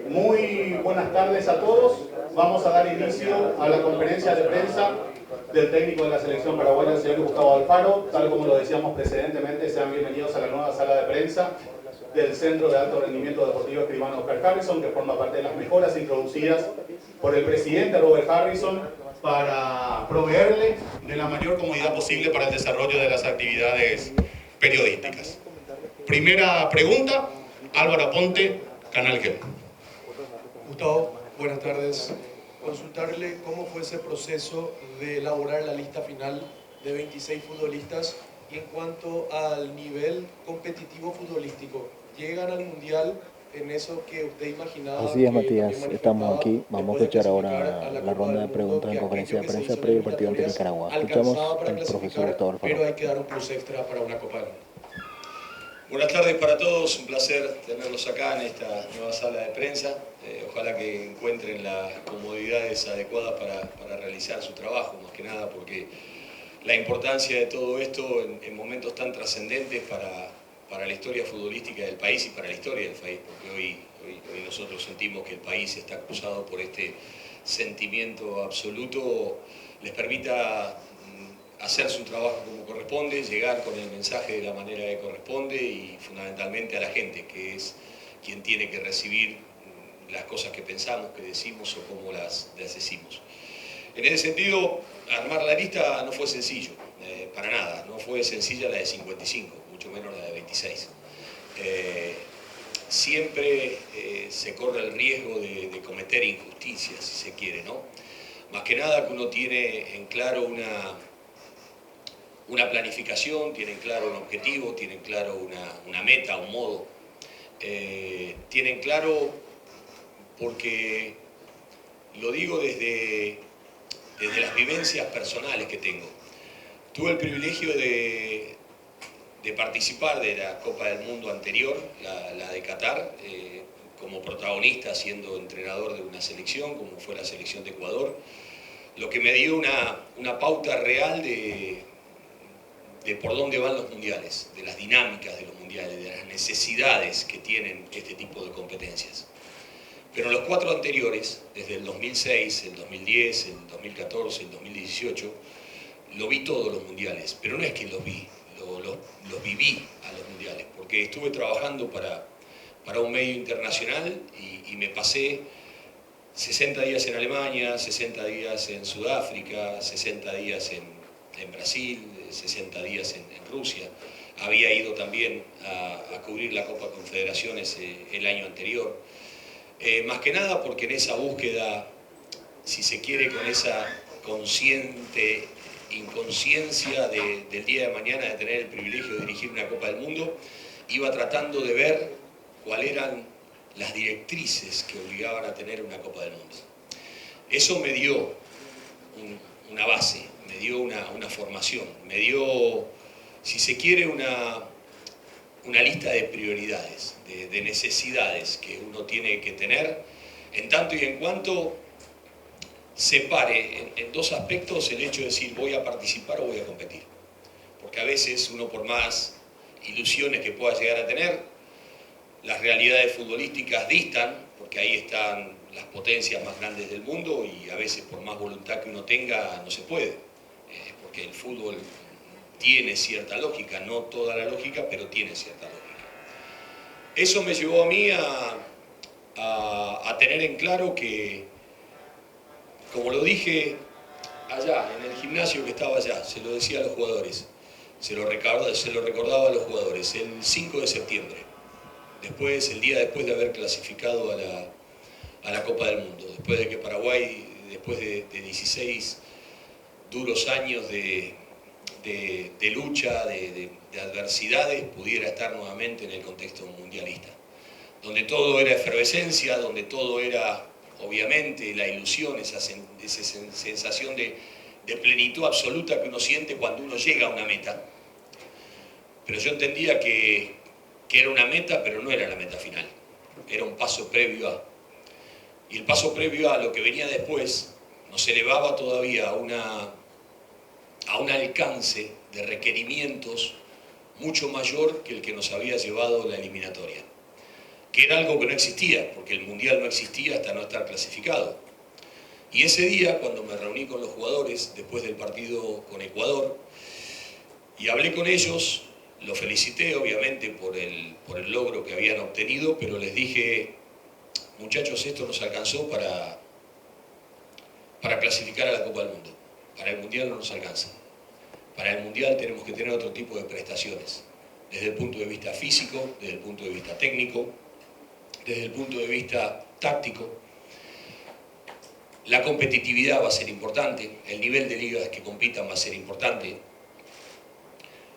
Muy buenas tardes a todos. Vamos a dar inicio a la conferencia de prensa del técnico de la selección paraguaya, el señor Gustavo Alfaro. Tal como lo decíamos precedentemente, sean bienvenidos a la nueva sala de prensa del Centro de Alto Rendimiento Deportivo Escribano Oscar Harrison, que forma parte de las mejoras introducidas por el presidente Robert Harrison para proveerle de la mayor comodidad posible para el desarrollo de las actividades periodísticas. Primera pregunta, Álvaro Aponte, Canal G. Gustavo, buenas tardes. Consultarle cómo fue ese proceso de elaborar la lista final de 26 futbolistas y en cuanto al nivel competitivo futbolístico, ¿llegan al Mundial en eso que usted imaginaba? Así es, Matías, estamos aquí. Vamos a escuchar ahora la ronda de preguntas en conferencia de prensa previo al partido ante Nicaragua. Escuchamos al profesor Gustavo Alfaro. Pero hay que dar un plus extra para una Copa del Mundo. Buenas tardes para todos, un placer tenerlos acá en esta nueva sala de prensa. Ojalá que encuentren las comodidades adecuadas para realizar su trabajo, más que nada porque la importancia de todo esto en momentos tan trascendentes para la historia futbolística del país y para la historia del país, porque hoy nosotros sentimos que el país está cruzado por este sentimiento absoluto, les permita hacer su trabajo como corresponde, llegar con el mensaje de la manera que corresponde y fundamentalmente a la gente, que es quien tiene que recibir las cosas que pensamos, que decimos o cómo las decimos. En ese sentido, armar la lista no fue sencillo, para nada, no fue sencilla la de 55, mucho menos la de 26. Siempre se corre el riesgo de cometer injusticias, si se quiere, ¿no? Más que nada que uno tiene en claro una planificación, tienen claro un objetivo, tienen claro una meta, un modo. Tienen claro, porque lo digo desde las vivencias personales que tengo. Tuve el privilegio de participar de la Copa del Mundo anterior, la de Qatar, como protagonista, siendo entrenador de una selección, como fue la selección de Ecuador, lo que me dio una pauta real de por dónde van los mundiales, de las dinámicas de los mundiales, de las necesidades que tienen este tipo de competencias. Pero en los 4 anteriores, desde el 2006, el 2010, el 2014, el 2018, lo vi todos los mundiales, pero no es que los vi, los viví a los mundiales, porque estuve trabajando para un medio internacional y me pasé 60 días en Alemania, 60 días en Sudáfrica, 60 días en Brasil, 60 días en Rusia. Había ido también a cubrir la Copa Confederaciones el año anterior. Más que nada porque en esa búsqueda, si se quiere, con esa consciente inconsciencia del día de mañana de tener el privilegio de dirigir una Copa del Mundo, iba tratando de ver cuáles eran las directrices que obligaban a tener una Copa del Mundo. Eso me dio una base, me dio una formación, me dio, si se quiere, una lista de prioridades, de necesidades que uno tiene que tener, en tanto y en cuanto separe en 2 aspectos el hecho de decir voy a participar o voy a competir. Porque a veces uno, por más ilusiones que pueda llegar a tener, las realidades futbolísticas distan, porque ahí están las potencias más grandes del mundo y a veces por más voluntad que uno tenga no se puede, porque el fútbol tiene cierta lógica, no toda la lógica, pero tiene cierta lógica. Eso me llevó a mí a tener en claro que, como lo dije allá, en el gimnasio que estaba allá, se lo decía a los jugadores, se lo recordaba a los jugadores, el 5 de septiembre, el día después de haber clasificado a la Copa del Mundo, después de que Paraguay, después de 16 duros años de lucha, de adversidades, pudiera estar nuevamente en el contexto mundialista, donde todo era efervescencia, donde todo era, obviamente, la ilusión, esa sensación de plenitud absoluta que uno siente cuando uno llega a una meta. Pero yo entendía que era una meta, pero no era la meta final, era un paso previo a. Y el paso previo a lo que venía después nos elevaba todavía a un alcance de requerimientos mucho mayor que el que nos había llevado la eliminatoria. que era algo que no existía, porque el Mundial no existía hasta no estar clasificado. Y ese día, cuando me reuní con los jugadores, después del partido con Ecuador, y hablé con ellos, los felicité obviamente por el logro que habían obtenido, pero les dije, muchachos, esto nos alcanzó para clasificar a la Copa del Mundo. Para el Mundial no nos alcanza. Para el Mundial tenemos que tener otro tipo de prestaciones, desde el punto de vista físico, desde el punto de vista técnico, desde el punto de vista táctico. La competitividad va a ser importante, el nivel de ligas que compitan va a ser importante.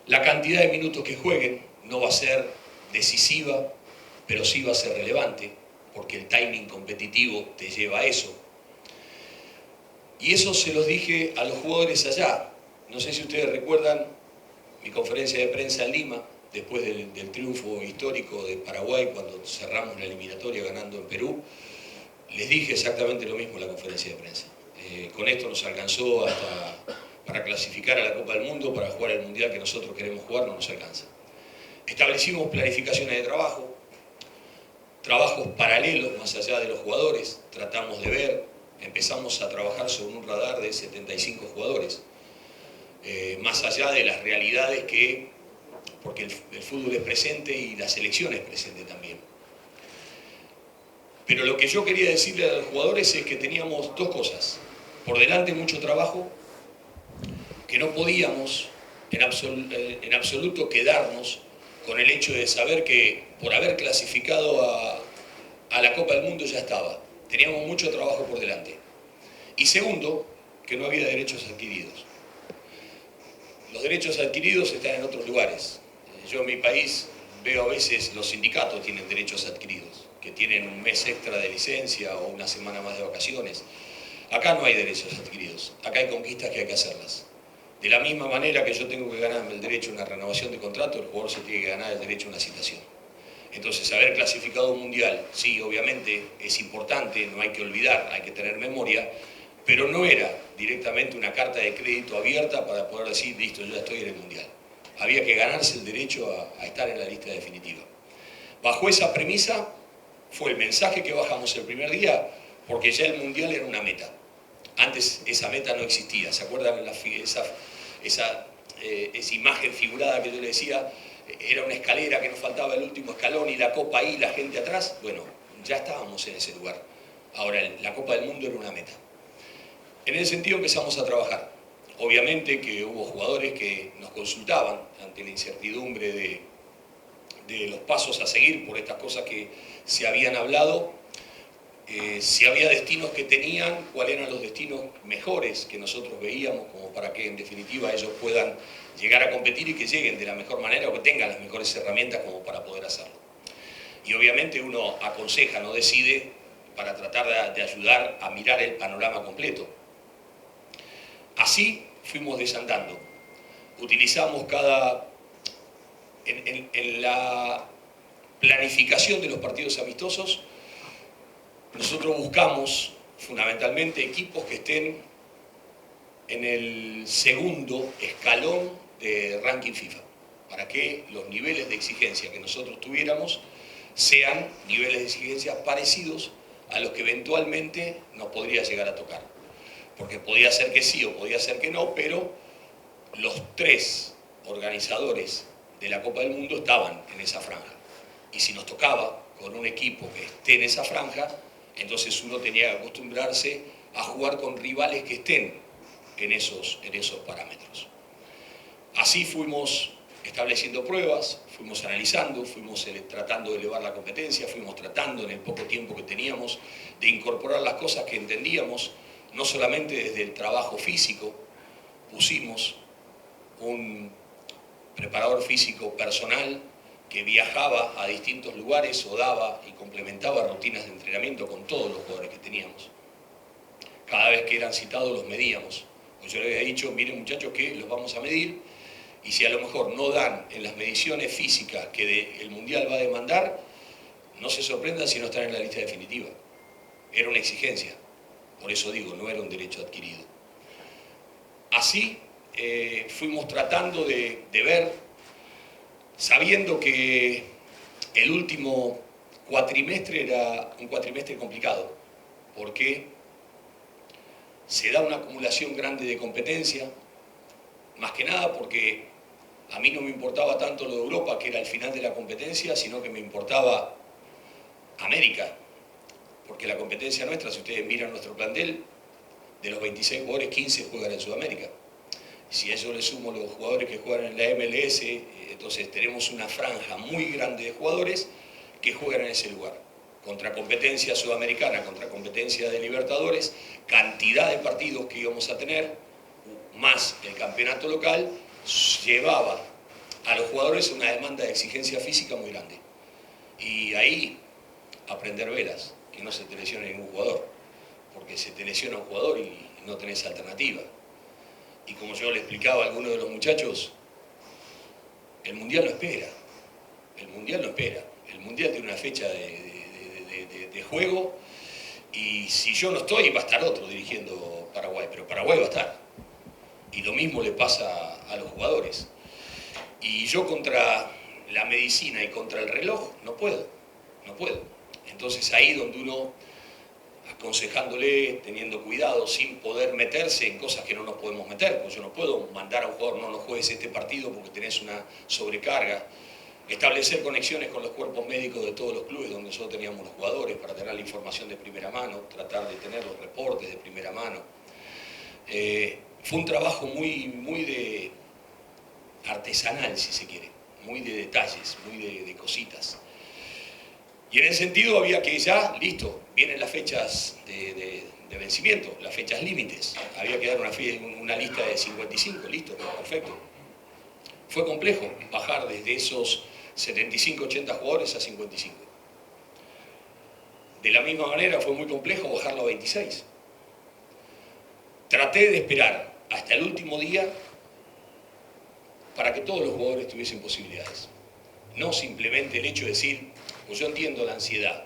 La cantidad de minutos que jueguen no va a ser decisiva, pero sí va a ser relevante, porque el timing competitivo te lleva a eso. Y eso se los dije a los jugadores allá. No sé si ustedes recuerdan mi conferencia de prensa en Lima, después del triunfo histórico de Paraguay, cuando cerramos la eliminatoria ganando en Perú. Les dije exactamente lo mismo en la conferencia de prensa. Con esto nos alcanzó hasta para clasificar a la Copa del Mundo, para jugar el Mundial que nosotros queremos jugar, no nos alcanza. Establecimos planificaciones de trabajo, trabajos paralelos más allá de los jugadores, tratamos de ver, empezamos a trabajar sobre un radar de 75 jugadores, más allá de las realidades que, porque el fútbol es presente y la selección es presente también. Pero lo que yo quería decirle a los jugadores es que teníamos dos cosas. Por delante mucho trabajo, que no podíamos en absoluto quedarnos con el hecho de saber que por haber clasificado a la Copa del Mundo ya estaba. Teníamos mucho trabajo por delante. Y segundo, que no había derechos adquiridos. Los derechos adquiridos están en otros lugares. Yo en mi país veo a veces los sindicatos tienen derechos adquiridos, que tienen un mes extra de licencia o una semana más de vacaciones. Acá no hay derechos adquiridos, acá hay conquistas que hay que hacerlas. De la misma manera que yo tengo que ganarme el derecho a una renovación de contrato, el jugador se tiene que ganar el derecho a una citación. Entonces, haber clasificado un mundial, sí, obviamente es importante, no hay que olvidar, hay que tener memoria, pero no era directamente una carta de crédito abierta para poder decir, listo, yo ya estoy en el mundial. Había que ganarse el derecho a estar en la lista definitiva. Bajo esa premisa fue el mensaje que bajamos el primer día, porque ya el mundial era una meta. Antes esa meta no existía. ¿Se acuerdan esa imagen figurada que yo le decía? Era una escalera que nos faltaba el último escalón y la copa ahí, la gente atrás. Bueno, ya estábamos en ese lugar. Ahora, la Copa del Mundo era una meta. En ese sentido empezamos a trabajar. Obviamente que hubo jugadores que nos consultaban ante la incertidumbre de los pasos a seguir por estas cosas que se habían hablado. Si había destinos que tenían, cuáles eran los destinos mejores que nosotros veíamos, como para que en definitiva ellos puedan llegar a competir y que lleguen de la mejor manera o que tengan las mejores herramientas como para poder hacerlo. Y obviamente uno aconseja, no decide, para tratar de ayudar a mirar el panorama completo. Así fuimos desandando. Utilizamos en la planificación de los partidos amistosos, nosotros buscamos fundamentalmente equipos que estén en el segundo escalón de ranking FIFA, para que los niveles de exigencia que nosotros tuviéramos sean niveles de exigencia parecidos a los que eventualmente nos podría llegar a tocar. Porque podía ser que sí o podía ser que no, pero los tres organizadores de la Copa del Mundo estaban en esa franja. Y si nos tocaba con un equipo que esté en esa franja, entonces uno tenía que acostumbrarse a jugar con rivales que estén en esos parámetros. Así fuimos estableciendo pruebas, fuimos analizando, fuimos tratando de elevar la competencia, fuimos tratando en el poco tiempo que teníamos de incorporar las cosas que entendíamos, no solamente desde el trabajo físico. Pusimos un preparador físico personal que viajaba a distintos lugares o daba y complementaba rutinas de entrenamiento con todos los jugadores que teníamos. Cada vez que eran citados los medíamos. Pues yo les había dicho, miren muchachos que los vamos a medir y si a lo mejor no dan en las mediciones físicas que el Mundial va a demandar, no se sorprendan si no están en la lista definitiva. Era una exigencia, por eso digo, no era un derecho adquirido. Así fuimos tratando de ver, sabiendo que el último cuatrimestre era un cuatrimestre complicado, porque se da una acumulación grande de competencia, más que nada porque a mí no me importaba tanto lo de Europa, que era el final de la competencia, sino que me importaba América, porque la competencia nuestra, si ustedes miran nuestro plantel, de los 26 jugadores, 15 juegan en Sudamérica. Si a eso le sumo los jugadores que juegan en la MLS, entonces tenemos una franja muy grande de jugadores que juegan en ese lugar. Contra competencia sudamericana, contra competencia de Libertadores, cantidad de partidos que íbamos a tener, más el campeonato local, llevaba a los jugadores una demanda de exigencia física muy grande. Y ahí, aprender velas, que no se te lesione ningún jugador, porque se te lesiona un jugador y no tenés alternativa. Y como yo le explicaba a algunos de los muchachos, el Mundial no espera, el Mundial no espera, el Mundial tiene una fecha de juego, y si yo no estoy, va a estar otro dirigiendo Paraguay, pero Paraguay va a estar. Y lo mismo le pasa a los jugadores. Y yo contra la medicina y contra el reloj no puedo. Entonces ahí donde uno, aconsejándole, teniendo cuidado, sin poder meterse en cosas que no nos podemos meter, porque yo no puedo mandar a un jugador, no juegues este partido porque tenés una sobrecarga. Establecer conexiones con los cuerpos médicos de todos los clubes donde nosotros teníamos los jugadores para tener la información de primera mano, tratar de tener los reportes de primera mano. Fue un trabajo muy de artesanal, si se quiere, muy de detalles, muy de cositas. Y en ese sentido había que ya, listo, vienen las fechas de vencimiento, las fechas límites. Había que dar una lista de 55, listo, perfecto. Fue complejo bajar desde esos 75, 80 jugadores a 55. De la misma manera fue muy complejo bajarlo a 26. Traté de esperar hasta el último día para que todos los jugadores tuviesen posibilidades. No simplemente el hecho de decir, pues yo entiendo la ansiedad,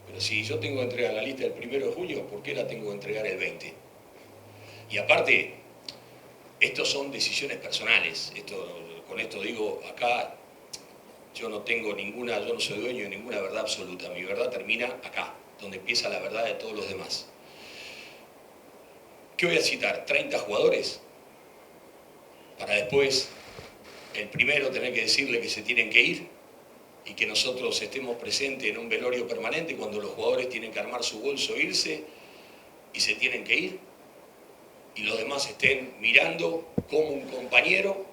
pero si yo tengo que entregar la lista del 1 de junio, ¿por qué la tengo que entregar el 20? Y aparte, estos son decisiones personales. Con esto digo, acá yo no tengo ninguna, yo no soy dueño de ninguna verdad absoluta. Mi verdad termina acá, donde empieza la verdad de todos los demás. ¿Qué voy a citar? 30 jugadores para después el primero tener que decirle que se tienen que ir y que nosotros estemos presentes en un velorio permanente cuando los jugadores tienen que armar su bolso e irse y se tienen que ir y los demás estén mirando cómo un compañero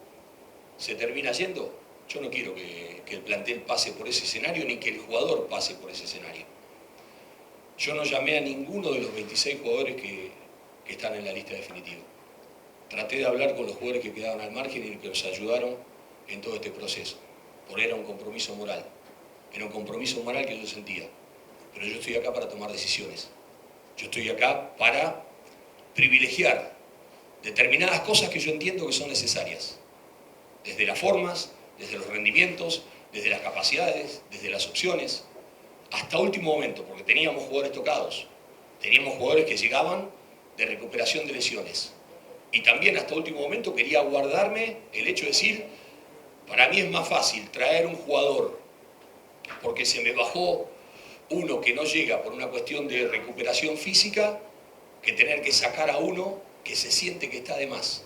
se termina yendo. Yo no quiero que el plantel pase por ese escenario ni que el jugador pase por ese escenario. Yo no llamé a ninguno de los 26 jugadores que están en la lista definitiva. Traté de hablar con los jugadores que quedaban al margen y que nos ayudaron en todo este proceso. Porque era un compromiso moral. Era un compromiso moral que yo sentía. Pero yo estoy acá para tomar decisiones. Yo estoy acá para privilegiar determinadas cosas que yo entiendo que son necesarias. Desde las formas, desde los rendimientos, desde las capacidades, desde las opciones, hasta último momento, porque teníamos jugadores tocados. Teníamos jugadores que llegaban de recuperación de lesiones. Y también hasta último momento quería guardarme el hecho de decir, para mí es más fácil traer un jugador porque se me bajó uno que no llega por una cuestión de recuperación física que tener que sacar a uno que se siente que está de más.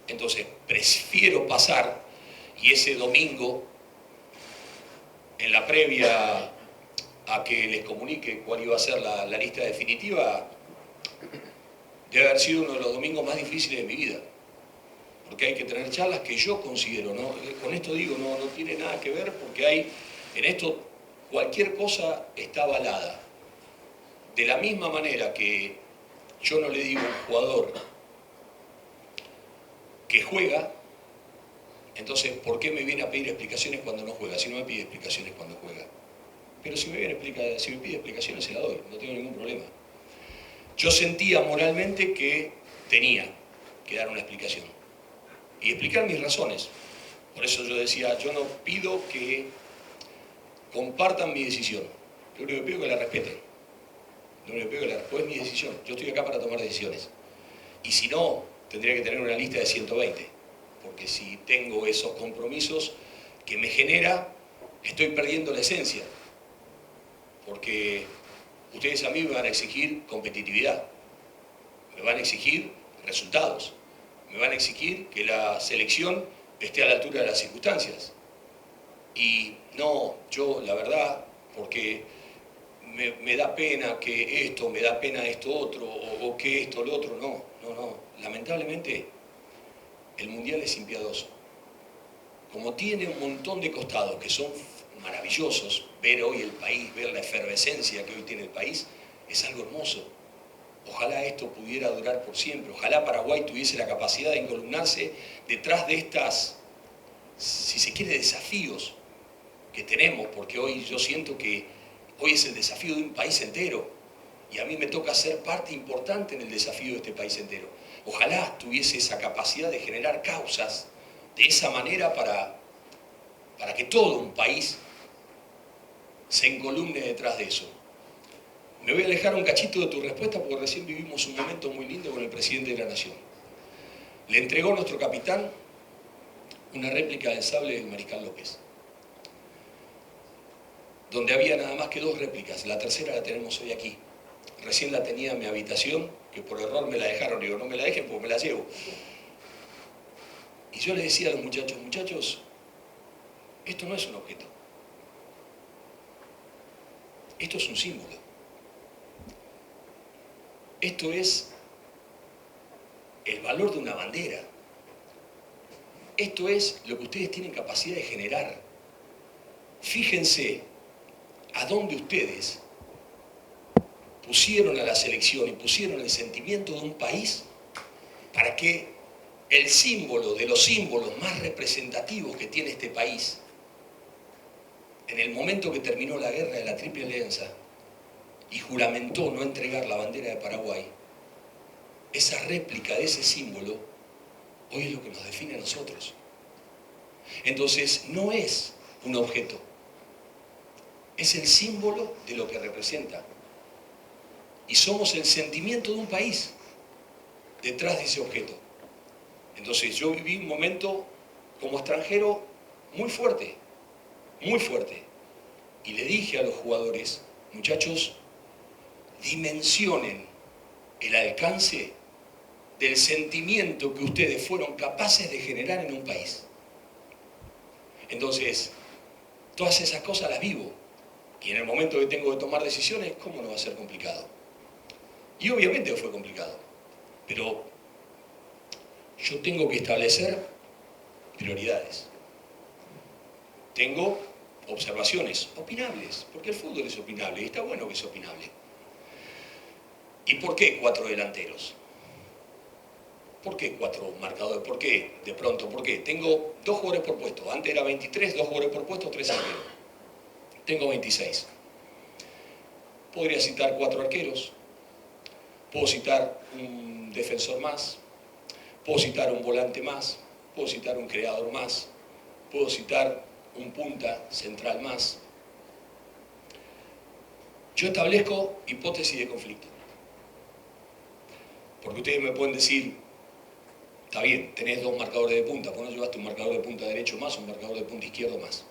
Entonces prefiero pasar y ese domingo, en la previa a que les comunique cuál iba a ser la lista definitiva, debe haber sido uno de los domingos más difíciles de mi vida. Porque hay que tener charlas que yo considero, ¿no? Con esto digo, no tiene nada que ver porque hay, en esto cualquier cosa está avalada. De la misma manera que yo no le digo a un jugador que juega, entonces ¿por qué me viene a pedir explicaciones cuando no juega? Si no me pide explicaciones cuando juega. Pero si me pide explicaciones se la doy, no tengo ningún problema. Yo sentía moralmente que tenía que dar una explicación y explicar mis razones. Por eso yo decía, yo no pido que compartan mi decisión. Lo único que pido es que la respeten. Lo único que pido es que la respeten. Es mi decisión. Yo estoy acá para tomar decisiones. Y si no, tendría que tener una lista de 120. Porque si tengo esos compromisos que me genera, estoy perdiendo la esencia. porque ustedes a mí me van a exigir competitividad, me van a exigir resultados, me van a exigir que la selección esté a la altura de las circunstancias. Y no, yo la verdad, porque me da pena que esto, me da pena esto otro, o que esto, lo otro, no. Lamentablemente, el Mundial es impiadoso. Como tiene un montón de costados que son maravillosos, ver hoy el país, ver la efervescencia que hoy tiene el país, es algo hermoso. Ojalá esto pudiera durar por siempre, ojalá Paraguay tuviese la capacidad de encolumnarse detrás de estas, si se quiere, desafíos que tenemos, porque hoy yo siento que hoy es el desafío de un país entero, y a mí me toca ser parte importante en el desafío de este país entero. Ojalá tuviese esa capacidad de generar causas de esa manera para que todo un país se encolumne detrás de eso. Me voy a alejar un cachito de tu respuesta porque recién vivimos un momento muy lindo con el presidente de la Nación. Le entregó nuestro capitán una réplica del sable del Mariscal López, donde había nada más que 2 réplicas, la tercera la tenemos hoy aquí. Recién la tenía en mi habitación, que por error me la dejaron, digo, no me la dejen porque me la llevo. Y yo les decía a los muchachos, esto no es un objeto, esto es un símbolo. Esto es el valor de una bandera. Esto es lo que ustedes tienen capacidad de generar. Fíjense a dónde ustedes pusieron a la selección y pusieron el sentimiento de un país para que el símbolo de los símbolos más representativos que tiene este país, en el momento que terminó la guerra de la Triple Alianza y juramentó no entregar la bandera de Paraguay, esa réplica de ese símbolo hoy es lo que nos define a nosotros. Entonces no es un objeto, es el símbolo de lo que representa. Y somos el sentimiento de un país detrás de ese objeto. Entonces yo viví un momento como extranjero muy fuerte, muy fuerte. Y le dije a los jugadores, muchachos, dimensionen el alcance del sentimiento que ustedes fueron capaces de generar en un país. Entonces, todas esas cosas las vivo. Y en el momento que tengo que tomar decisiones, ¿cómo no va a ser complicado? Y obviamente fue complicado. Pero yo tengo que establecer prioridades. Tengo observaciones opinables, porque el fútbol es opinable y está bueno que es opinable. ¿Y por qué 4 delanteros? ¿Por qué 4 marcadores? ¿Por qué de pronto? ¿Por qué? Tengo 2 jugadores por puesto. Antes era 23, 2 jugadores por puesto, 3 arqueros. Tengo 26. Podría citar 4 arqueros. Puedo citar un defensor más. Puedo citar un volante más. Puedo citar un creador más. Puedo citar un punta central más. Yo establezco hipótesis de conflicto. Porque ustedes me pueden decir, está bien, tenés 2 marcadores de punta, ¿por qué no llevaste un marcador de punta derecho más o un marcador de punta izquierdo más?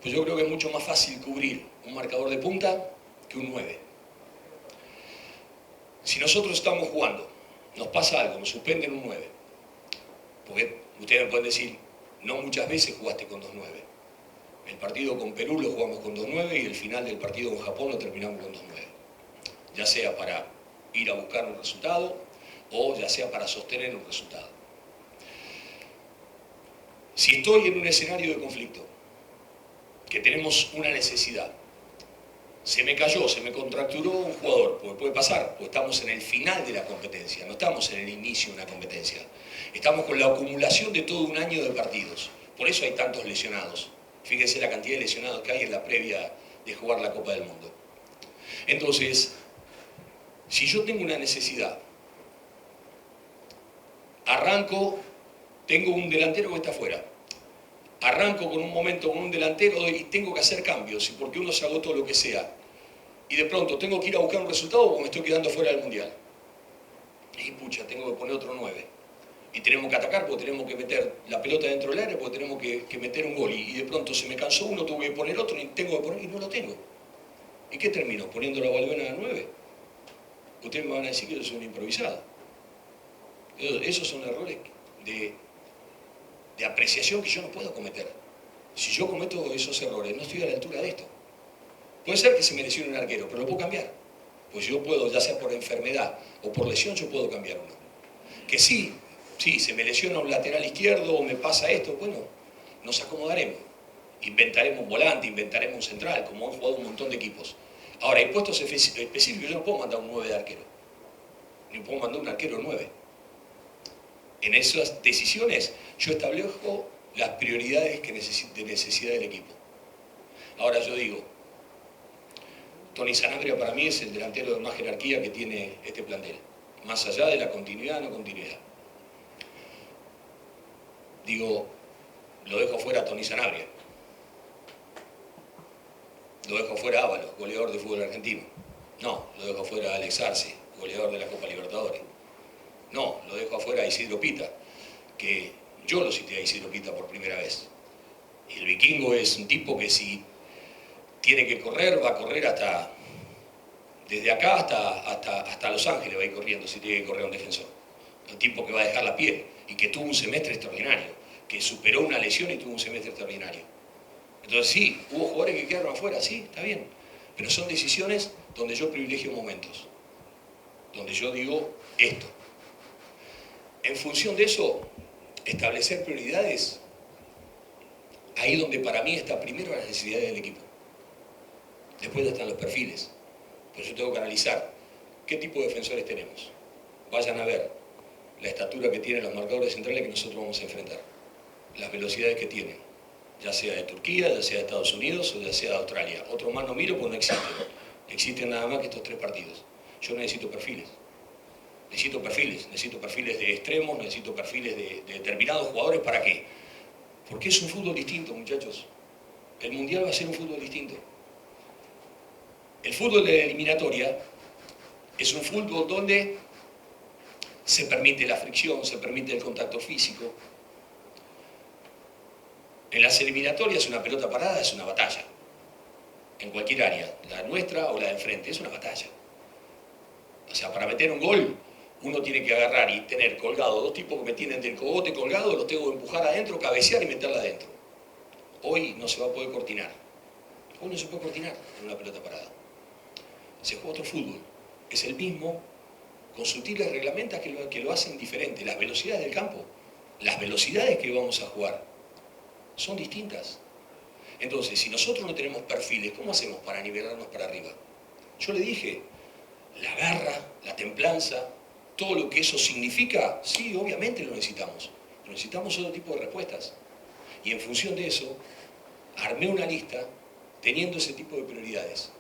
Pues yo creo que es mucho más fácil cubrir un marcador de punta que un 9. Si nosotros estamos jugando, nos pasa algo, nos suspenden un 9. Porque ustedes me pueden decir, no muchas veces jugaste con 2-9. El partido con Perú lo jugamos con 2-9 y el final del partido con Japón lo terminamos con 2-9. Ya sea para ir a buscar un resultado o ya sea para sostener un resultado. Si estoy en un escenario de conflicto, que tenemos una necesidad, se me cayó, se me contracturó un jugador, porque puede pasar, pues estamos en el final de la competencia, no estamos en el inicio de una competencia. Estamos con la acumulación de todo un año de partidos, por eso hay tantos lesionados. Fíjense la cantidad de lesionados que hay en la previa de jugar la Copa del Mundo. Entonces, si yo tengo una necesidad, arranco, tengo un delantero que está afuera, arranco con un momento con un delantero y tengo que hacer cambios, porque uno se agotó lo que sea, y de pronto tengo que ir a buscar un resultado porque me estoy quedando fuera del Mundial. Y pucha, tengo que poner otro 9. Y tenemos que atacar porque tenemos que meter la pelota dentro del área, porque tenemos que meter un gol. Y de pronto se me cansó uno, tuve que poner otro, y tengo que poner y no lo tengo. ¿Y qué termino? ¿Poniendo la Valbuena a 9? Ustedes me van a decir que yo soy un improvisado. Esos son errores de apreciación que yo no puedo cometer. Si yo cometo esos errores, no estoy a la altura de esto. Puede ser que se me lesione un arquero, pero lo puedo cambiar. Pues yo puedo, ya sea por enfermedad o por lesión, yo puedo cambiar uno. Que sí, se me lesiona un lateral izquierdo o me pasa esto, bueno, nos acomodaremos. Inventaremos un volante, inventaremos un central, como han jugado un montón de equipos. Ahora, hay puestos específicos, yo no puedo mandar un 9 de arquero. Ni puedo mandar un arquero 9. En esas decisiones yo establezco las prioridades de necesidad del equipo. Ahora yo digo, Tony Sanabria para mí es el delantero de más jerarquía que tiene este plantel, más allá de la continuidad o no continuidad. Digo, lo dejo fuera a Tony Sanabria. Lo dejo fuera a Ábalos, goleador de fútbol argentino. No, lo dejo fuera a Alex Arce, goleador de la Copa Libertadores. No, lo dejo afuera a Isidro Pita, que yo lo cité a Isidro Pita por primera vez. Y el vikingo es un tipo que si tiene que correr, va a correr desde acá hasta Los Ángeles va a ir corriendo si tiene que correr un defensor. Un tipo que va a dejar la piel y que tuvo un semestre extraordinario, que superó una lesión y tuvo un semestre extraordinario. Entonces sí, hubo jugadores que quedaron afuera, sí, está bien. Pero son decisiones donde yo privilegio momentos, donde yo digo esto. En función de eso, establecer prioridades, ahí donde para mí está primero las necesidades del equipo. Después ya están los perfiles. Pero yo tengo que analizar qué tipo de defensores tenemos. Vayan a ver la estatura que tienen los marcadores centrales que nosotros vamos a enfrentar. Las velocidades que tienen, ya sea de Turquía, ya sea de Estados Unidos o ya sea de Australia. Otro más no miro porque no existen. Existen nada más que estos 3 partidos. Yo necesito perfiles. Necesito perfiles de extremos, necesito perfiles de determinados jugadores. ¿Para qué? Porque es un fútbol distinto, muchachos. El Mundial va a ser un fútbol distinto. El fútbol de la eliminatoria es un fútbol donde se permite la fricción, se permite el contacto físico. En las eliminatorias una pelota parada es una batalla. En cualquier área, la nuestra o la de enfrente, es una batalla. O sea, para meter un gol, uno tiene que agarrar y tener colgado 2 tipos que me tienen del cogote colgado, los tengo que empujar adentro, cabecear y meterla adentro. Hoy no se va a poder cortinar. Hoy no se puede cortinar en una pelota parada. Se juega otro fútbol. Es el mismo, con sutiles reglamentos que lo hacen diferente. Las velocidades del campo, las velocidades que vamos a jugar, son distintas. Entonces, si nosotros no tenemos perfiles, ¿cómo hacemos para nivelarnos para arriba? Yo le dije, la garra, la templanza, todo lo que eso significa, sí, obviamente lo necesitamos. Pero necesitamos otro tipo de respuestas. Y en función de eso, armé una lista teniendo ese tipo de prioridades.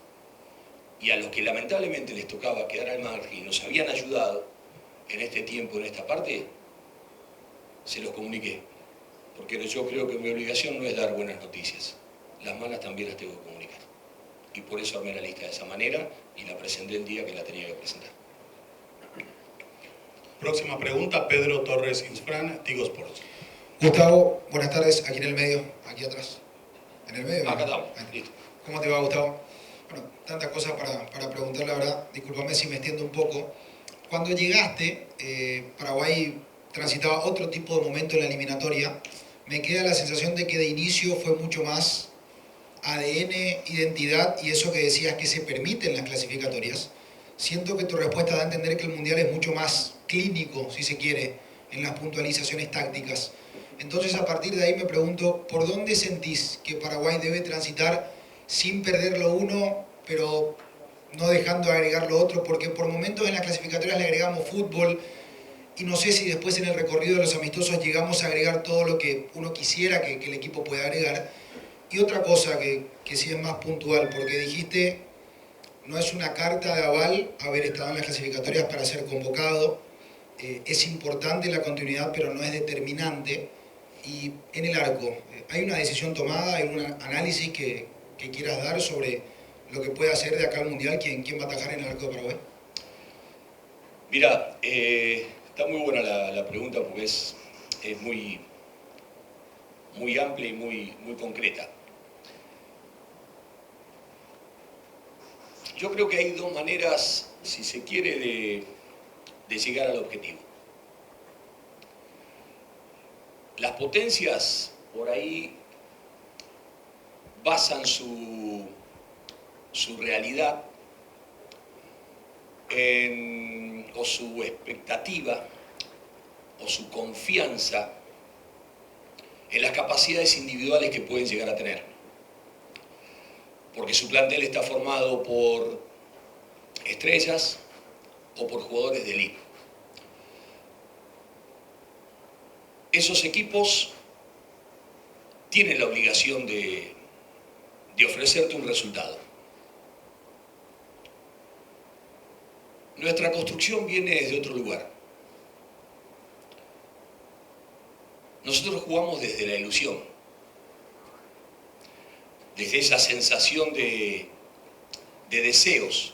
Y a los que lamentablemente les tocaba quedar al margen y nos habían ayudado en este tiempo, en esta parte, se los comuniqué. Porque yo creo que mi obligación no es dar buenas noticias. Las malas también las tengo que comunicar. Y por eso armé la lista de esa manera y la presenté el día que la tenía que presentar. Próxima pregunta, Pedro Torres Insfran, Tigo Sports. Gustavo, buenas tardes, aquí en el medio, aquí atrás. ¿En el medio? Acá estamos, listo. ¿Cómo te va, Gustavo? Bueno, tantas cosas para preguntar, la verdad. Discúlpame si me extiendo un poco. Cuando llegaste, Paraguay transitaba otro tipo de momento en la eliminatoria. Me queda la sensación de que de inicio fue mucho más ADN, identidad y eso que decías que se permite en las clasificatorias. Siento que tu respuesta da a entender que el Mundial es mucho más clínico, si se quiere, en las puntualizaciones tácticas. Entonces, a partir de ahí me pregunto, ¿por dónde sentís que Paraguay debe transitar sin perder lo uno, pero no dejando de agregar lo otro? Porque por momentos en las clasificatorias le agregamos fútbol y no sé si después en el recorrido de los amistosos llegamos a agregar todo lo que uno quisiera que el equipo pueda agregar. Y otra cosa que sí es más puntual, porque dijiste, no es una carta de aval haber estado en las clasificatorias para ser convocado. Es importante la continuidad, pero no es determinante. Y en el arco, ¿hay una decisión tomada, hay un análisis que quieras dar sobre lo que puede hacer de acá al Mundial? ¿Quién va a atajar en el arco de Paraguay? Mira, Está muy buena la pregunta porque es muy amplia y muy concreta. Yo creo que hay dos maneras, si se quiere, de llegar al objetivo. Las potencias por ahí basan su realidad o su expectativa o su confianza en las capacidades individuales que pueden llegar a tener. Porque su plantel está formado por estrellas o por jugadores de élite. Esos equipos tienen la obligación de ofrecerte un resultado. Nuestra construcción viene desde otro lugar. Nosotros jugamos desde la ilusión, desde esa sensación de deseos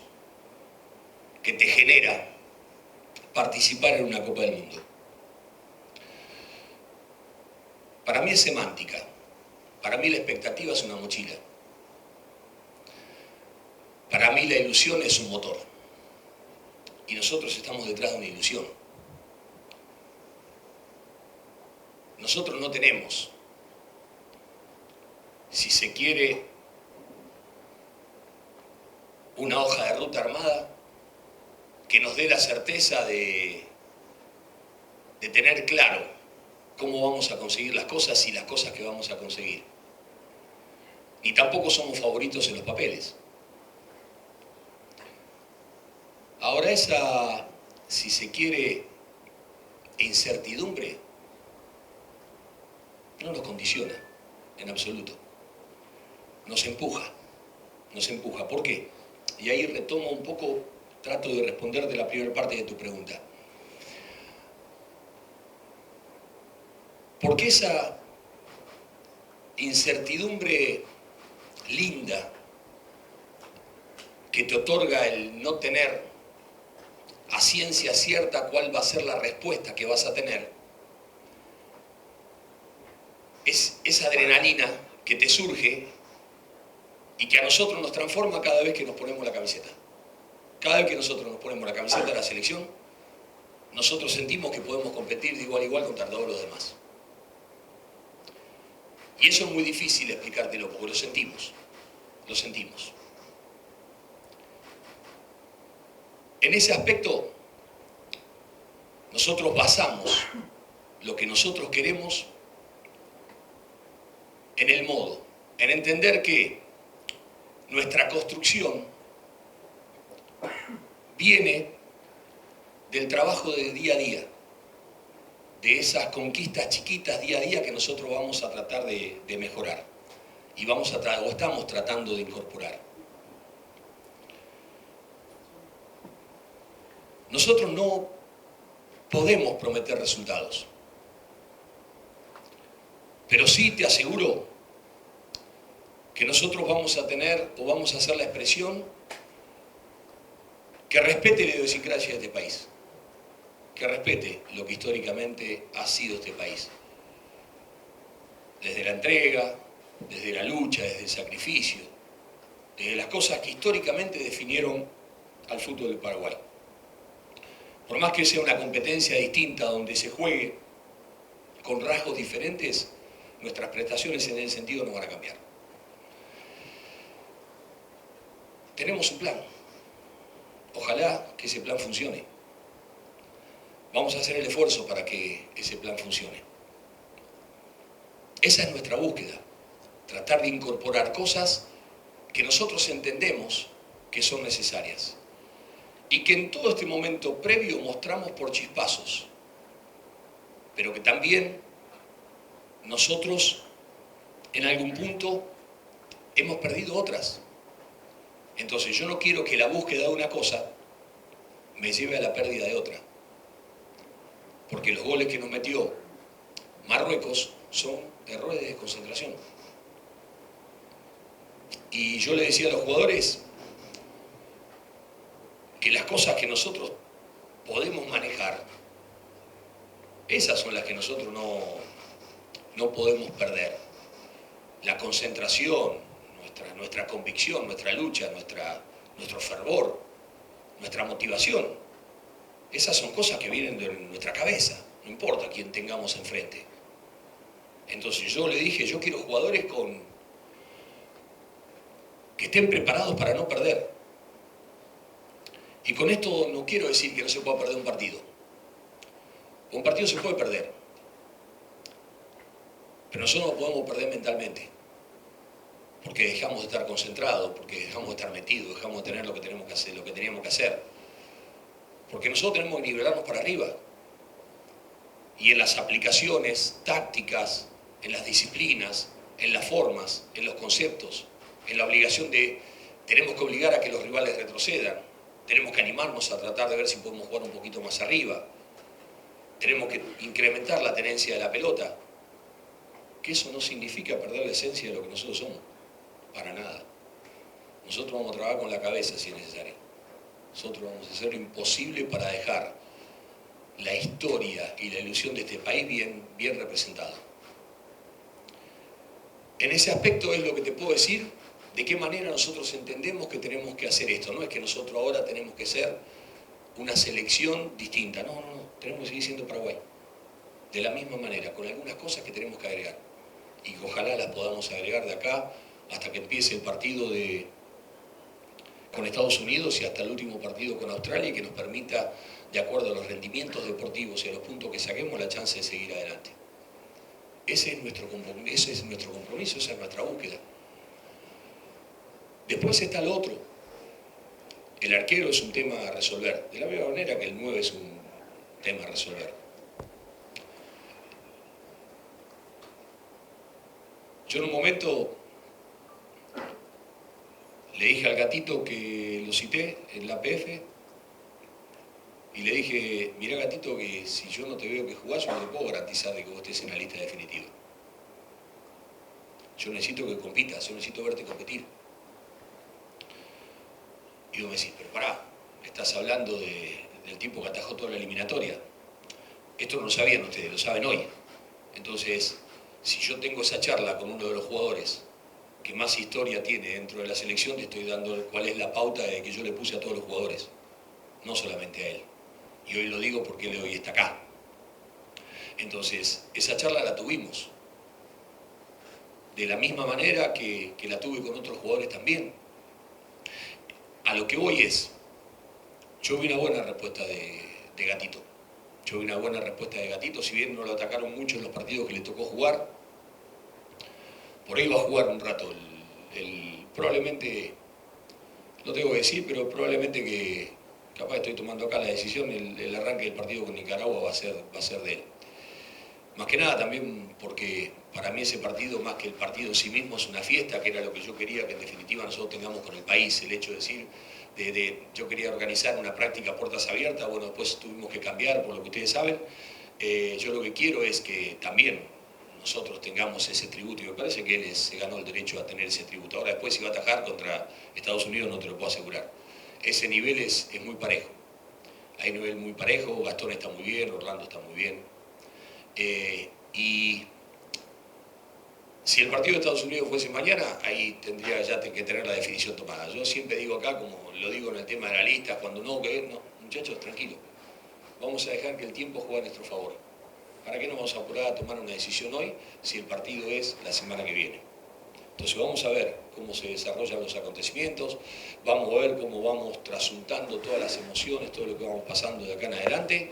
que te genera participar en una Copa del Mundo. Para mí es semántica, para mí la expectativa es una mochila, para mí la ilusión es un motor y nosotros estamos detrás de una ilusión. Nosotros no tenemos, si se quiere, una hoja de ruta armada que nos dé la certeza de tener claro cómo vamos a conseguir las cosas y las cosas que vamos a conseguir. Ni tampoco somos favoritos en los papeles. Ahora esa, si se quiere, incertidumbre no nos condiciona en absoluto. Nos empuja. ¿Por qué? Y ahí retomo un poco, trato de responder de la primera parte de tu pregunta. Porque esa incertidumbre linda que te otorga el no tener a ciencia cierta cuál va a ser la respuesta que vas a tener, es esa adrenalina que te surge y que a nosotros nos transforma cada vez que nos ponemos la camiseta. Cada vez que nosotros nos ponemos la camiseta de la selección, nosotros sentimos que podemos competir de igual a igual contra todos los demás. Y eso es muy difícil explicártelo porque lo sentimos. En ese aspecto, nosotros basamos lo que nosotros queremos en el modo, en entender que nuestra construcción viene del trabajo de día a día, de esas conquistas chiquitas día a día que nosotros vamos a tratar de mejorar y estamos tratando de incorporar. Nosotros no podemos prometer resultados, pero sí te aseguro que nosotros vamos a tener o vamos a hacer la expresión que respete la idiosincrasia de este país, que respete lo que históricamente ha sido este país. Desde la entrega, desde la lucha, desde el sacrificio, desde las cosas que históricamente definieron al fútbol del Paraguay. Por más que sea una competencia distinta donde se juegue con rasgos diferentes, nuestras prestaciones en ese sentido no van a cambiar. Tenemos un plan. Ojalá que ese plan funcione. Vamos a hacer el esfuerzo para que ese plan funcione. Esa es nuestra búsqueda. Tratar de incorporar cosas que nosotros entendemos que son necesarias. Y que en todo este momento previo mostramos por chispazos. Pero que también nosotros en algún punto hemos perdido otras. Entonces yo no quiero que la búsqueda de una cosa me lleve a la pérdida de otra. Porque los goles que nos metió Marruecos son errores de desconcentración. Y yo le decía a los jugadores que las cosas que nosotros podemos manejar Esas son las que nosotros no podemos perder. La concentración, nuestra convicción, nuestra lucha, nuestro fervor, nuestra motivación. Esas son cosas que vienen de nuestra cabeza, no importa quién tengamos enfrente. Entonces yo le dije, yo quiero jugadores que estén preparados para no perder. Y con esto no quiero decir que no se pueda perder un partido. Un partido se puede perder, pero nosotros no podemos perder mentalmente, porque dejamos de estar concentrados, porque dejamos de estar metidos, dejamos de tener lo que tenemos que hacer, lo que teníamos que hacer. Porque nosotros tenemos que nivelarnos para arriba. Y en las aplicaciones tácticas, en las disciplinas, en las formas, en los conceptos, en la obligación tenemos que obligar a que los rivales retrocedan, tenemos que animarnos a tratar de ver si podemos jugar un poquito más arriba, tenemos que incrementar la tenencia de la pelota, que eso no significa perder la esencia de lo que nosotros somos, para nada. Nosotros vamos a trabajar con la cabeza si es necesario. Nosotros vamos a hacer lo imposible para dejar la historia y la ilusión de este país bien representada. En ese aspecto es lo que te puedo decir, de qué manera nosotros entendemos que tenemos que hacer esto. No es que nosotros ahora tenemos que ser una selección distinta, no, tenemos que seguir siendo Paraguay. De la misma manera, con algunas cosas que tenemos que agregar. Y que ojalá las podamos agregar de acá hasta que empiece el partido con Estados Unidos y hasta el último partido con Australia, y que nos permita, de acuerdo a los rendimientos deportivos y a los puntos que saquemos, la chance de seguir adelante. Ese es nuestro compromiso, esa es nuestra búsqueda. Después está lo otro. El arquero es un tema a resolver, de la misma manera que el 9 es un tema a resolver. Yo en un momento le dije al Gatito, que lo cité en la PF, y le dije, mirá Gatito, que si yo no te veo que jugás, yo no te puedo garantizar de que vos estés en la lista definitiva. Yo necesito que compitas, yo necesito verte competir. Y vos me decís, pero pará, estás hablando del tipo que atajó toda la eliminatoria. Esto no lo sabían ustedes, lo saben hoy. Entonces, si yo tengo esa charla con uno de los jugadores que más historia tiene dentro de la selección, te estoy dando cuál es la pauta de que yo le puse a todos los jugadores, no solamente a él. Y hoy lo digo porque él hoy está acá. Entonces, esa charla la tuvimos. De la misma manera que la tuve con otros jugadores también. A lo que voy es, yo vi una buena respuesta de Gatito. Yo vi una buena respuesta de Gatito, si bien no lo atacaron mucho en los partidos que le tocó jugar. Por ahí va a jugar un rato. Probablemente, no tengo que decir, pero probablemente que, capaz estoy tomando acá la decisión, el arranque del partido con Nicaragua va a ser de él. Más que nada también porque para mí ese partido, más que el partido en sí mismo, es una fiesta, que era lo que yo quería que en definitiva nosotros tengamos con el país. El hecho de decir, yo quería organizar una práctica a puertas abiertas, bueno, después tuvimos que cambiar por lo que ustedes saben. Yo lo que quiero es que también nosotros tengamos ese tributo, y me parece que él se ganó el derecho a tener ese tributo. Ahora después, si va a atajar contra Estados Unidos, no te lo puedo asegurar. Ese nivel es muy parejo. Hay un nivel muy parejo, Gastón está muy bien, Orlando está muy bien. Y si el partido de Estados Unidos fuese mañana, ahí tendría ya que tener la definición tomada. Yo siempre digo acá, como lo digo en el tema de la lista, cuando no, muchachos, tranquilos. Vamos a dejar que el tiempo juegue a nuestro favor. ¿Para qué nos vamos a apurar a tomar una decisión hoy si el partido es la semana que viene? Entonces vamos a ver cómo se desarrollan los acontecimientos, vamos a ver cómo vamos trasuntando todas las emociones, todo lo que vamos pasando de acá en adelante,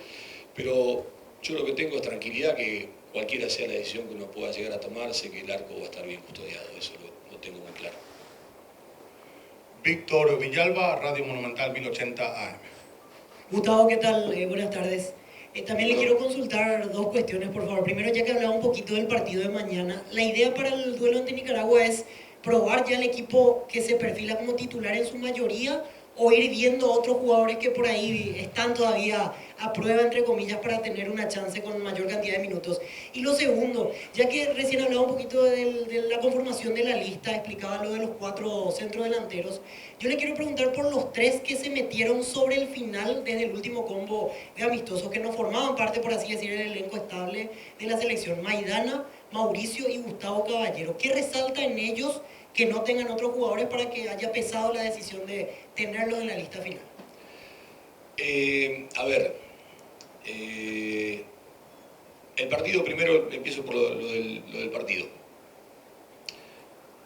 pero yo lo que tengo es tranquilidad, que cualquiera sea la decisión que uno pueda llegar a tomar, sé que el arco va a estar bien custodiado, eso lo tengo muy claro. Víctor Villalba, Radio Monumental 1080 AM. Gustavo, ¿qué tal? Buenas tardes. También le quiero consultar dos cuestiones, por favor. Primero, ya que hablaba un poquito del partido de mañana, la idea para el duelo ante Nicaragua es probar ya el equipo que se perfila como titular en su mayoría, o ir viendo otros jugadores que por ahí están todavía a prueba, entre comillas, para tener una chance con mayor cantidad de minutos? Y lo segundo, ya que recién hablaba un poquito de la conformación de la lista, explicaba lo de los 4 centrodelanteros, yo le quiero preguntar por los 3 que se metieron sobre el final desde el último combo de amistosos, que no formaban parte, por así decir, del elenco estable de la selección: Maidana, Mauricio y Gustavo Caballero. ¿Qué resalta en ellos que no tengan otros jugadores para que haya pesado la decisión de tenerlos en la lista final? A ver, el partido, primero empiezo por lo del partido.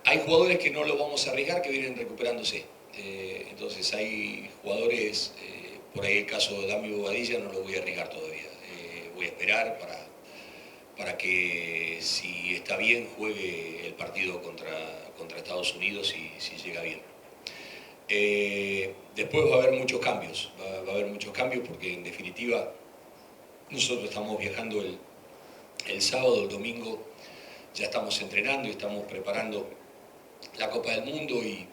Hay jugadores que no lo vamos a arriesgar, que vienen recuperándose. Entonces hay jugadores, por ahí el caso de Dami Bobadilla no lo voy a arriesgar todavía. Voy a esperar para que, si está bien, juegue el partido contra Estados Unidos y si llega bien. Después va a haber muchos cambios, porque en definitiva nosotros estamos viajando el sábado, el domingo, ya estamos entrenando y estamos preparando la Copa del Mundo y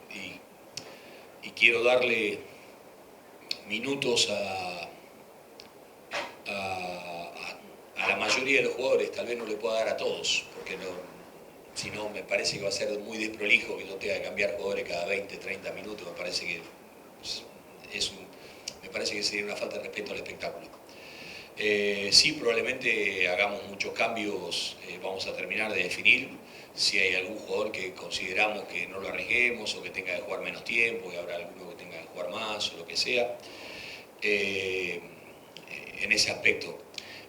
quiero darle minutos a la mayoría de los jugadores. Tal vez no le pueda dar a todos, porque si no me parece que va a ser muy desprolijo que yo tenga que cambiar jugadores cada 20, 30 minutos. Me parece que sería una falta de respeto al espectáculo. Sí, probablemente hagamos muchos cambios, vamos a terminar de definir si hay algún jugador que consideramos que no lo arriesguemos o que tenga que jugar menos tiempo, y habrá alguno que tenga que jugar más o lo que sea, en ese aspecto.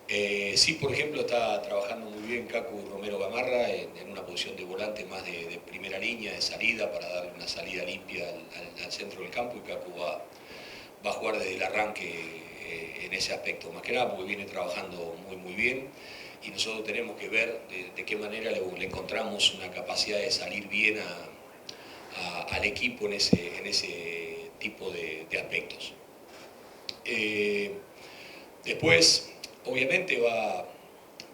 Sí, por ejemplo, está trabajando muy bien Cacu Romero Gamarra en una posición de volante más de primera línea, de salida, para darle una salida limpia al centro del campo, y Cacu va a jugar desde el arranque en ese aspecto, más que nada porque viene trabajando muy bien, y nosotros tenemos que ver de qué manera le encontramos una capacidad de salir bien al equipo en ese tipo de aspectos. Después, obviamente va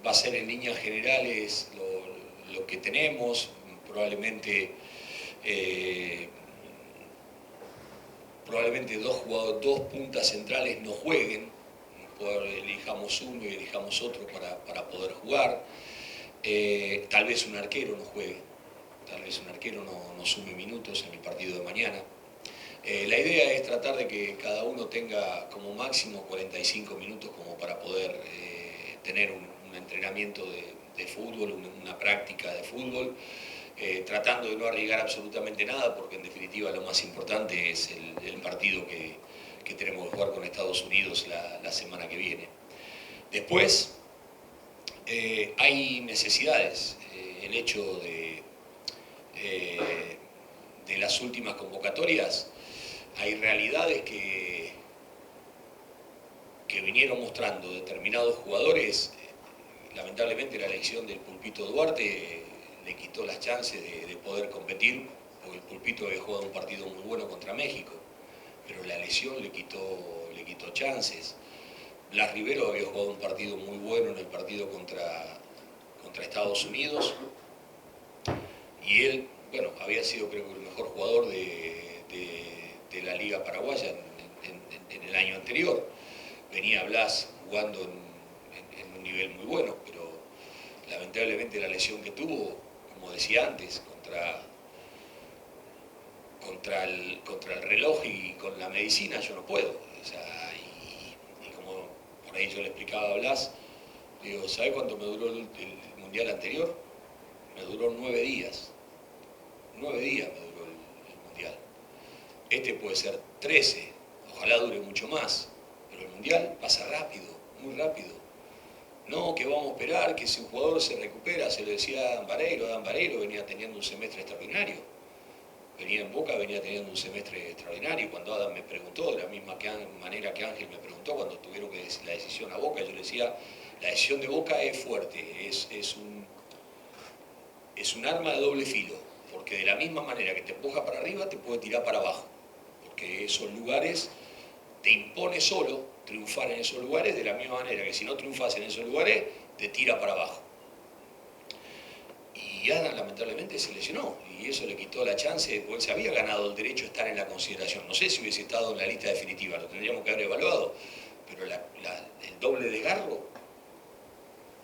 a ser en líneas generales lo que tenemos, probablemente dos puntas centrales no jueguen, elijamos uno y elijamos otro para poder jugar. Tal vez un arquero no juegue, tal vez un arquero no sume minutos en el partido de mañana. La idea es tratar de que cada uno tenga como máximo 45 minutos como para poder tener un entrenamiento de fútbol, una práctica de fútbol, tratando de no arriesgar absolutamente nada, porque en definitiva lo más importante es el partido que tenemos que jugar con Estados Unidos la semana que viene. Después, hay necesidades. El hecho de las últimas convocatorias, hay realidades que vinieron mostrando determinados jugadores. Lamentablemente la elección del Pulpito Duarte le quitó las chances de poder competir, porque el Pulpito había jugado un partido muy bueno contra México, pero la lesión le quitó chances. Blas Rivero había jugado un partido muy bueno en el partido contra Estados Unidos, y él, bueno, había sido, creo que, el mejor jugador de la Liga Paraguaya en el año anterior. Venía Blas jugando en un nivel muy bueno, pero lamentablemente la lesión que tuvo, como decía antes, contra el reloj y con la medicina, yo no puedo. O sea, y como por ahí yo le explicaba a Blas, digo, ¿sabe cuánto me duró el mundial anterior? Me duró 9 días. 9 días me duró el mundial. Este puede ser 13, ojalá dure mucho más, pero el mundial pasa rápido, muy rápido. No, que vamos a esperar, que si un jugador se recupera, se lo decía a Dan Vareiro venía teniendo un semestre extraordinario. Venía en Boca, venía teniendo un semestre extraordinario. Cuando Adam me preguntó, de la misma manera que Ángel me preguntó, cuando tuvieron que decir la decisión a Boca, yo le decía, la decisión de Boca es fuerte, es un arma de doble filo, porque de la misma manera que te empuja para arriba, te puede tirar para abajo, porque esos lugares te impone solo triunfar en esos lugares, de la misma manera que si no triunfas en esos lugares, te tira para abajo. Y Y Adam lamentablemente se lesionó y eso le quitó la chance, porque él se había ganado el derecho a estar en la consideración. No sé si hubiese estado en la lista definitiva, lo tendríamos que haber evaluado, pero el doble de Garro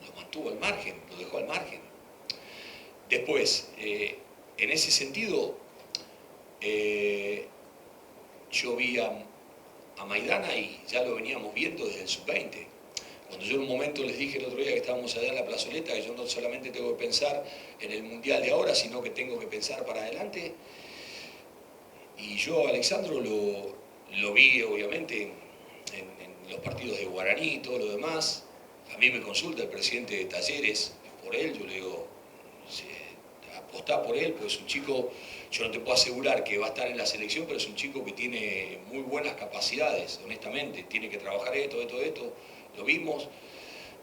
lo mantuvo al margen, lo dejó al margen. Después, en ese sentido, yo vi a Maidana y ya lo veníamos viendo desde el sub-20. Cuando yo en un momento les dije el otro día que estábamos allá en la plazoleta, que yo no solamente tengo que pensar en el Mundial de ahora, sino que tengo que pensar para adelante, y yo a Alexandro lo vi obviamente en los partidos de Guaraní y todo lo demás. A mí me consulta el presidente de Talleres por él, yo le digo, apostá por él, pues es un chico, yo no te puedo asegurar que va a estar en la selección, pero es un chico que tiene muy buenas capacidades, honestamente, tiene que trabajar esto, lo vimos,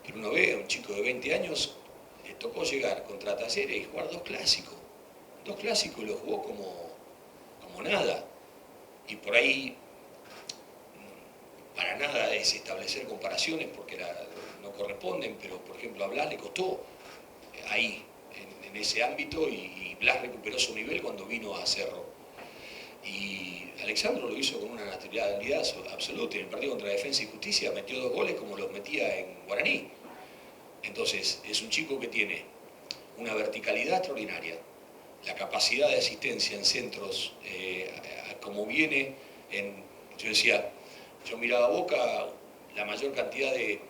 pero uno ve a un chico de 20 años, le tocó llegar contra Talleres y jugar dos clásicos lo jugó como nada, y por ahí para nada es establecer comparaciones porque no corresponden, pero por ejemplo a Blas le costó ahí, en ese ámbito, y Blas recuperó su nivel cuando vino a Cerro. Y Alexandro lo hizo con una naturalidad absoluta. En el partido contra Defensa y Justicia metió 2 goles como los metía en Guaraní. Entonces, es un chico que tiene una verticalidad extraordinaria, la capacidad de asistencia en centros, como viene yo decía, yo miraba a Boca, la mayor cantidad de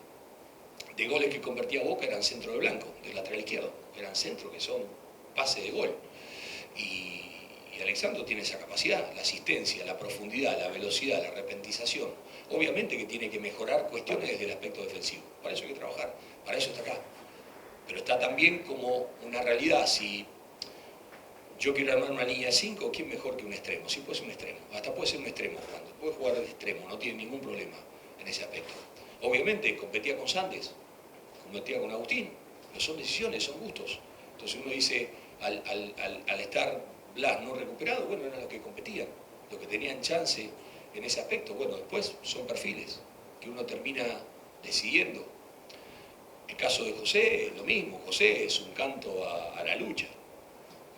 goles que convertía Boca eran centro de blanco, del lateral izquierdo, eran centros que son pase de gol. Y Alexandro tiene esa capacidad, la asistencia, la profundidad, la velocidad, la repentización. Obviamente que tiene que mejorar cuestiones desde el aspecto defensivo, para eso hay que trabajar, para eso está acá. Pero está también como una realidad, si yo quiero armar una línea de 5, ¿quién mejor que un extremo? Sí, puede ser un extremo, hasta puede ser un extremo jugando, puede jugar de extremo, no tiene ningún problema en ese aspecto. Obviamente competía con Sandes, competía con Agustín, pero son decisiones, son gustos. Entonces uno dice, al estar Blas no recuperado, bueno, eran los que competían, los que tenían chance en ese aspecto. Bueno, después son perfiles que uno termina decidiendo. El caso de José es lo mismo, José es un canto a la lucha.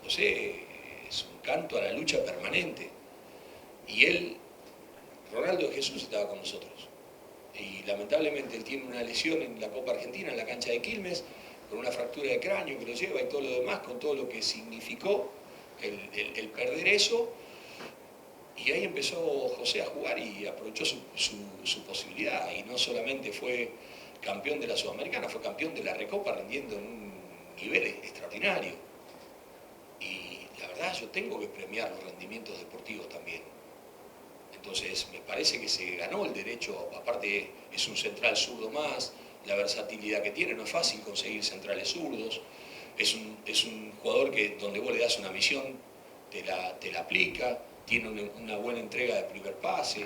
José es un canto a la lucha permanente. Y él, Ronaldo de Jesús, estaba con nosotros. Y lamentablemente él tiene una lesión en la Copa Argentina, en la cancha de Quilmes, con una fractura de cráneo que lo lleva y todo lo demás, con todo lo que significó el perder eso. Y ahí empezó José a jugar y aprovechó su posibilidad. Y no solamente fue campeón de la Sudamericana, fue campeón de la Recopa, rindiendo en un nivel extraordinario. Y la verdad, yo tengo que premiar los rendimientos deportivos también. Entonces, me parece que se ganó el derecho, aparte es un central zurdo más, la versatilidad que tiene, no es fácil conseguir centrales zurdos, es un jugador que donde vos le das una misión, te la aplica, tiene una buena entrega de primer pase,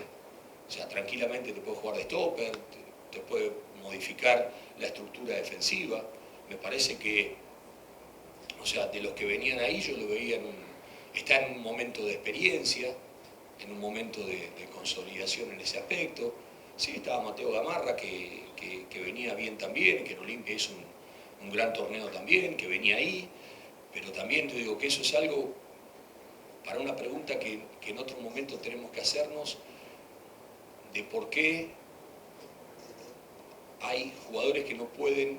o sea, tranquilamente te puede jugar de stopper, te puede modificar la estructura defensiva. Me parece que, o sea, de los que venían ahí yo lo veía está en un momento de experiencia, en un momento de consolidación en ese aspecto. Sí, estaba Mateo Gamarra, que venía bien también, que en Olimpia hizo un gran torneo también, que venía ahí, pero también te digo que eso es algo para una pregunta que en otro momento tenemos que hacernos, de por qué hay jugadores que no pueden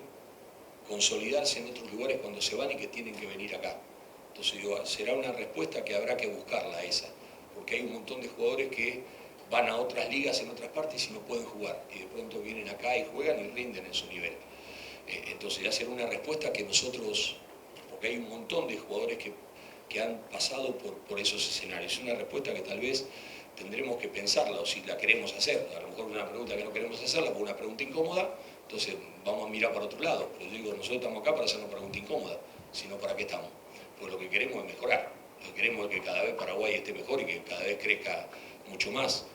consolidarse en otros lugares cuando se van y que tienen que venir acá. Entonces digo, será una respuesta que habrá que buscarla esa, porque hay un montón de jugadores que van a otras ligas en otras partes y no pueden jugar, y de pronto vienen acá y juegan y rinden en su nivel. Entonces ya será una respuesta que nosotros, porque hay un montón de jugadores que han pasado por esos escenarios, es una respuesta que tal vez tendremos que pensarla, o si la queremos hacer, a lo mejor una pregunta que no queremos hacerla, porque una pregunta incómoda, entonces vamos a mirar para otro lado, pero yo digo, nosotros estamos acá para hacer una pregunta incómoda, sino para qué estamos, pues lo que queremos es mejorar, lo que queremos es que cada vez Paraguay esté mejor y que cada vez crezca mucho más.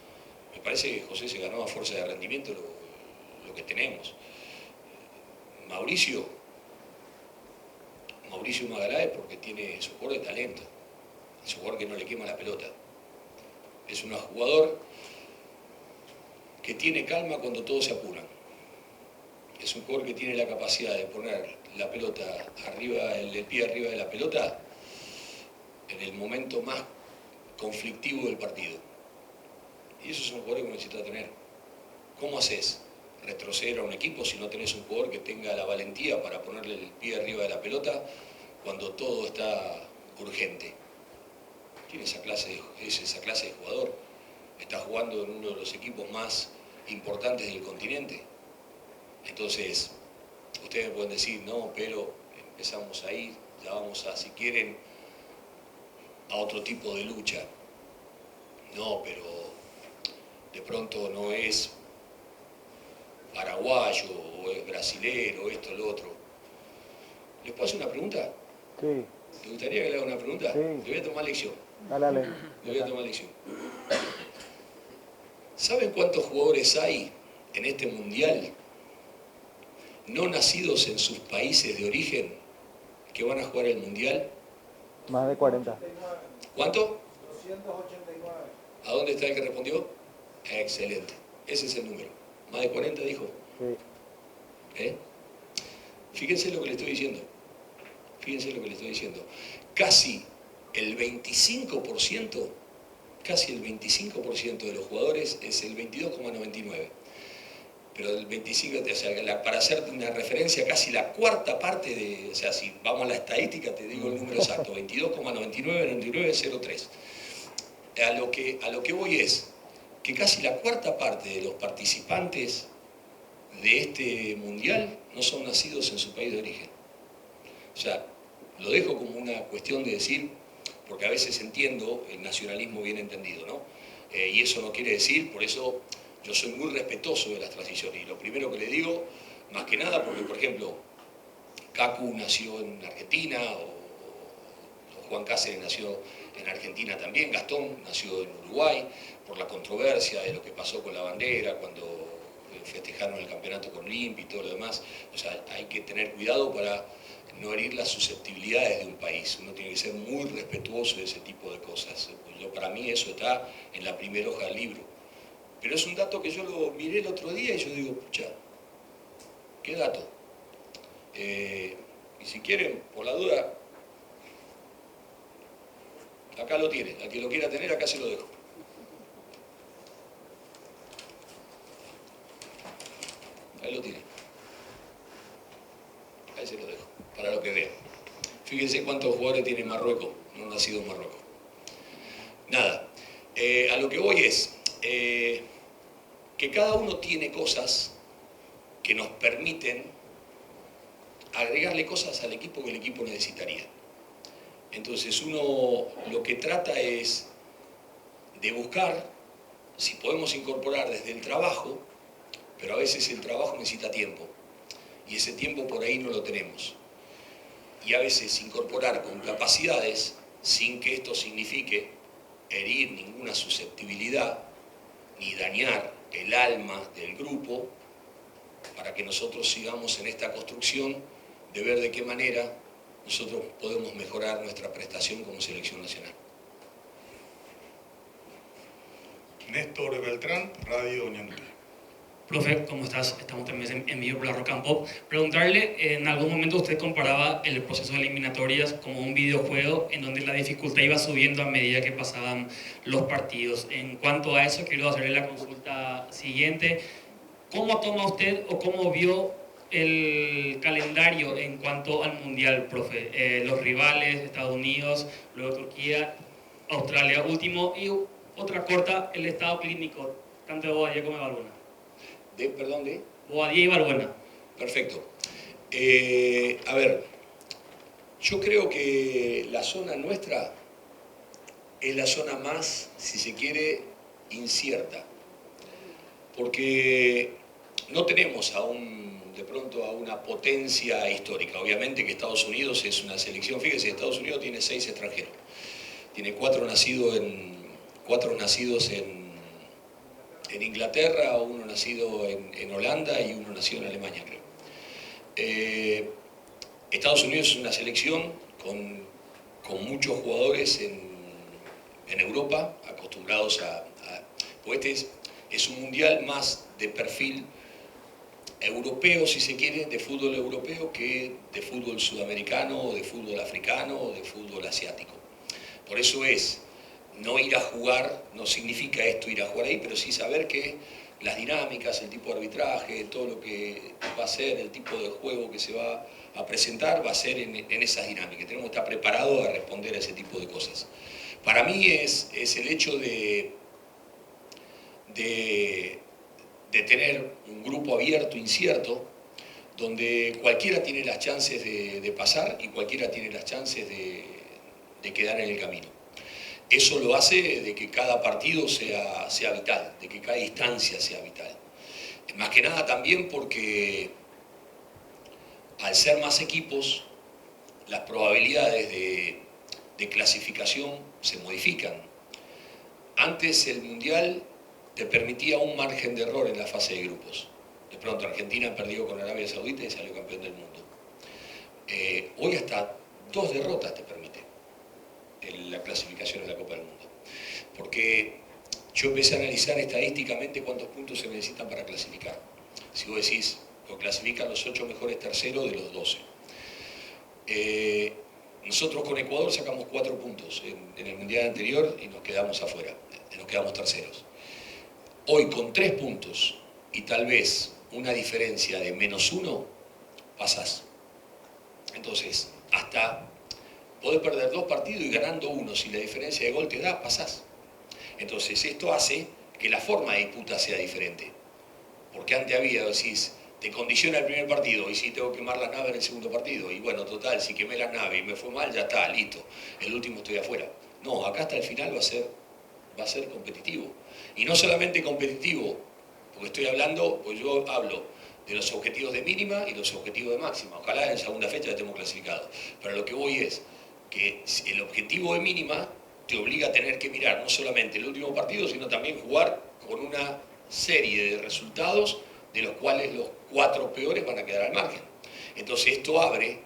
Me parece que José se ganó a fuerza de rendimiento lo que tenemos. Mauricio Magaláes, porque tiene su jugador de talento, es un jugador que no le quema la pelota. Es un jugador que tiene calma cuando todos se apuran. Es es un jugador que tiene la capacidad de poner la pelota arriba, el pie arriba de la pelota en el momento más conflictivo del partido. Y esos son jugadores que necesitas tener. ¿Cómo haces retroceder a un equipo si no tenés un jugador que tenga la valentía para ponerle el pie arriba de la pelota cuando todo está urgente? Tiene esa clase de jugador. Está jugando en uno de los equipos más importantes del continente. Entonces, ustedes me pueden decir, no, pero empezamos ahí, ya vamos a, si quieren, a otro tipo de lucha. No, pero de pronto no es paraguayo o es brasilero, esto, lo otro. ¿Les puedo hacer una pregunta? Sí. ¿Te gustaría que le haga una pregunta? Sí. Le voy a tomar lección. Dale. Le voy a tomar lección. ¿Saben cuántos jugadores hay en este mundial no nacidos en sus países de origen que van a jugar el mundial? Más de 40. ¿Cuánto? 289. ¿A dónde está el que respondió? Excelente. Ese es el número. ¿Más de 40 dijo? Sí. Fíjense lo que le estoy diciendo. Fíjense lo que le estoy diciendo. Casi el 25%, de los jugadores es el 22,99. Pero del 25, o sea, para hacerte una referencia, casi la cuarta parte de, o sea, si vamos a la estadística, te digo el número exacto, 22,9903. A lo que voy es que casi la cuarta parte de los participantes de este mundial no son nacidos en su país de origen. O sea, lo dejo como una cuestión de decir, porque a veces entiendo el nacionalismo bien entendido, ¿no? Y eso no quiere decir, por eso yo soy muy respetuoso de las transiciones. Y lo primero que le digo, más que nada, porque por ejemplo, Kaku nació en Argentina, o Juan Cáceres nació en Argentina también, Gastón nació en Uruguay, por la controversia de lo que pasó con la bandera, cuando festejaron el campeonato con Olimpia y todo lo demás. O sea, hay que tener cuidado para no herir las susceptibilidades de un país. Uno tiene que ser muy respetuoso de ese tipo de cosas. Para mí eso está en la primera hoja del libro. Pero es un dato que yo lo miré el otro día y yo digo, pucha, ¿qué dato? Y si quieren, por la duda, acá lo tienen. Al que lo quiera tener, acá se lo dejo. Ahí lo tienen. Ahí se lo dejo, para lo que vean. Fíjense cuántos jugadores tiene Marruecos, no nacido en Marruecos. Nada, a lo que voy es que cada uno tiene cosas que nos permiten agregarle cosas al equipo que el equipo necesitaría. Entonces uno lo que trata es de buscar si podemos incorporar desde el trabajo, pero a veces el trabajo necesita tiempo. Y ese tiempo por ahí no lo tenemos. Y a veces incorporar con capacidades, sin que esto signifique herir ninguna susceptibilidad, ni dañar el alma del grupo, para que nosotros sigamos en esta construcción de ver de qué manera nosotros podemos mejorar nuestra prestación como selección nacional. Néstor Beltrán, Radio Ñandú. Profe, ¿cómo estás? Estamos también en vivo por la Rock and Pop. Preguntarle, en algún momento usted comparaba el proceso de eliminatorias como un videojuego en donde la dificultad iba subiendo a medida que pasaban los partidos. En cuanto a eso, quiero hacerle la consulta siguiente. ¿Cómo toma usted o cómo vio el calendario en cuanto al Mundial, profe? Los rivales, Estados Unidos, luego Turquía, Australia último y otra corta, el estado clínico, tanto de Bobadilla como de Balbuena. ¿Perdón, de? Bobadilla y Balbuena. Perfecto. A ver, yo creo que la zona nuestra es la zona más, si se quiere, incierta. Porque no tenemos aún, de pronto, a una potencia histórica. Obviamente que Estados Unidos es una selección, fíjese, Estados Unidos tiene 6 extranjeros. Tiene 4 nacidos en Inglaterra, uno nacido en Holanda y uno nacido en Alemania, creo. Estados Unidos es una selección con muchos jugadores en Europa, acostumbrados pues este es un mundial más de perfil europeo, si se quiere, de fútbol europeo que de fútbol sudamericano, o de fútbol africano, o de fútbol asiático. Por eso no ir a jugar, no significa esto ir a jugar ahí, pero sí saber que las dinámicas, el tipo de arbitraje, todo lo que va a ser, el tipo de juego que se va a presentar, va a ser en esas dinámicas. Tenemos que estar preparados a responder a ese tipo de cosas. Para mí es el hecho de tener un grupo abierto, incierto, donde cualquiera tiene las chances de pasar y cualquiera tiene las chances de quedar en el camino. Eso lo hace de que cada partido sea vital, de que cada instancia sea vital. Más que nada también porque al ser más equipos, las probabilidades de clasificación se modifican. Antes el Mundial te permitía un margen de error en la fase de grupos. De pronto Argentina perdió con Arabia Saudita y salió campeón del mundo. Hoy hasta 2 derrotas te permite la clasificación de la Copa del Mundo. Porque yo empecé a analizar estadísticamente cuántos puntos se necesitan para clasificar. Si vos decís, lo clasifican los 8 mejores terceros de los 12. Nosotros con Ecuador sacamos 4 puntos en el Mundial anterior y nos quedamos afuera, nos quedamos terceros. Hoy con 3 puntos y tal vez una diferencia de -1, pasás. Entonces, hasta podés perder 2 partidos y ganando 1, si la diferencia de gol te da, pasás. Entonces, esto hace que la forma de disputa sea diferente. Porque antes había, decís, te condiciona el primer partido y si tengo que quemar las naves en el segundo partido. Y bueno, total, si quemé las naves y me fue mal, ya está, listo. El último estoy afuera. No, acá hasta el final va a ser competitivo. Y no solamente competitivo, porque estoy hablando, pues yo hablo de los objetivos de mínima y los objetivos de máxima. Ojalá en segunda fecha ya estemos clasificados. Pero lo que voy es que el objetivo de mínima te obliga a tener que mirar no solamente el último partido, sino también jugar con una serie de resultados de los cuales los 4 peores van a quedar al margen. Entonces esto abre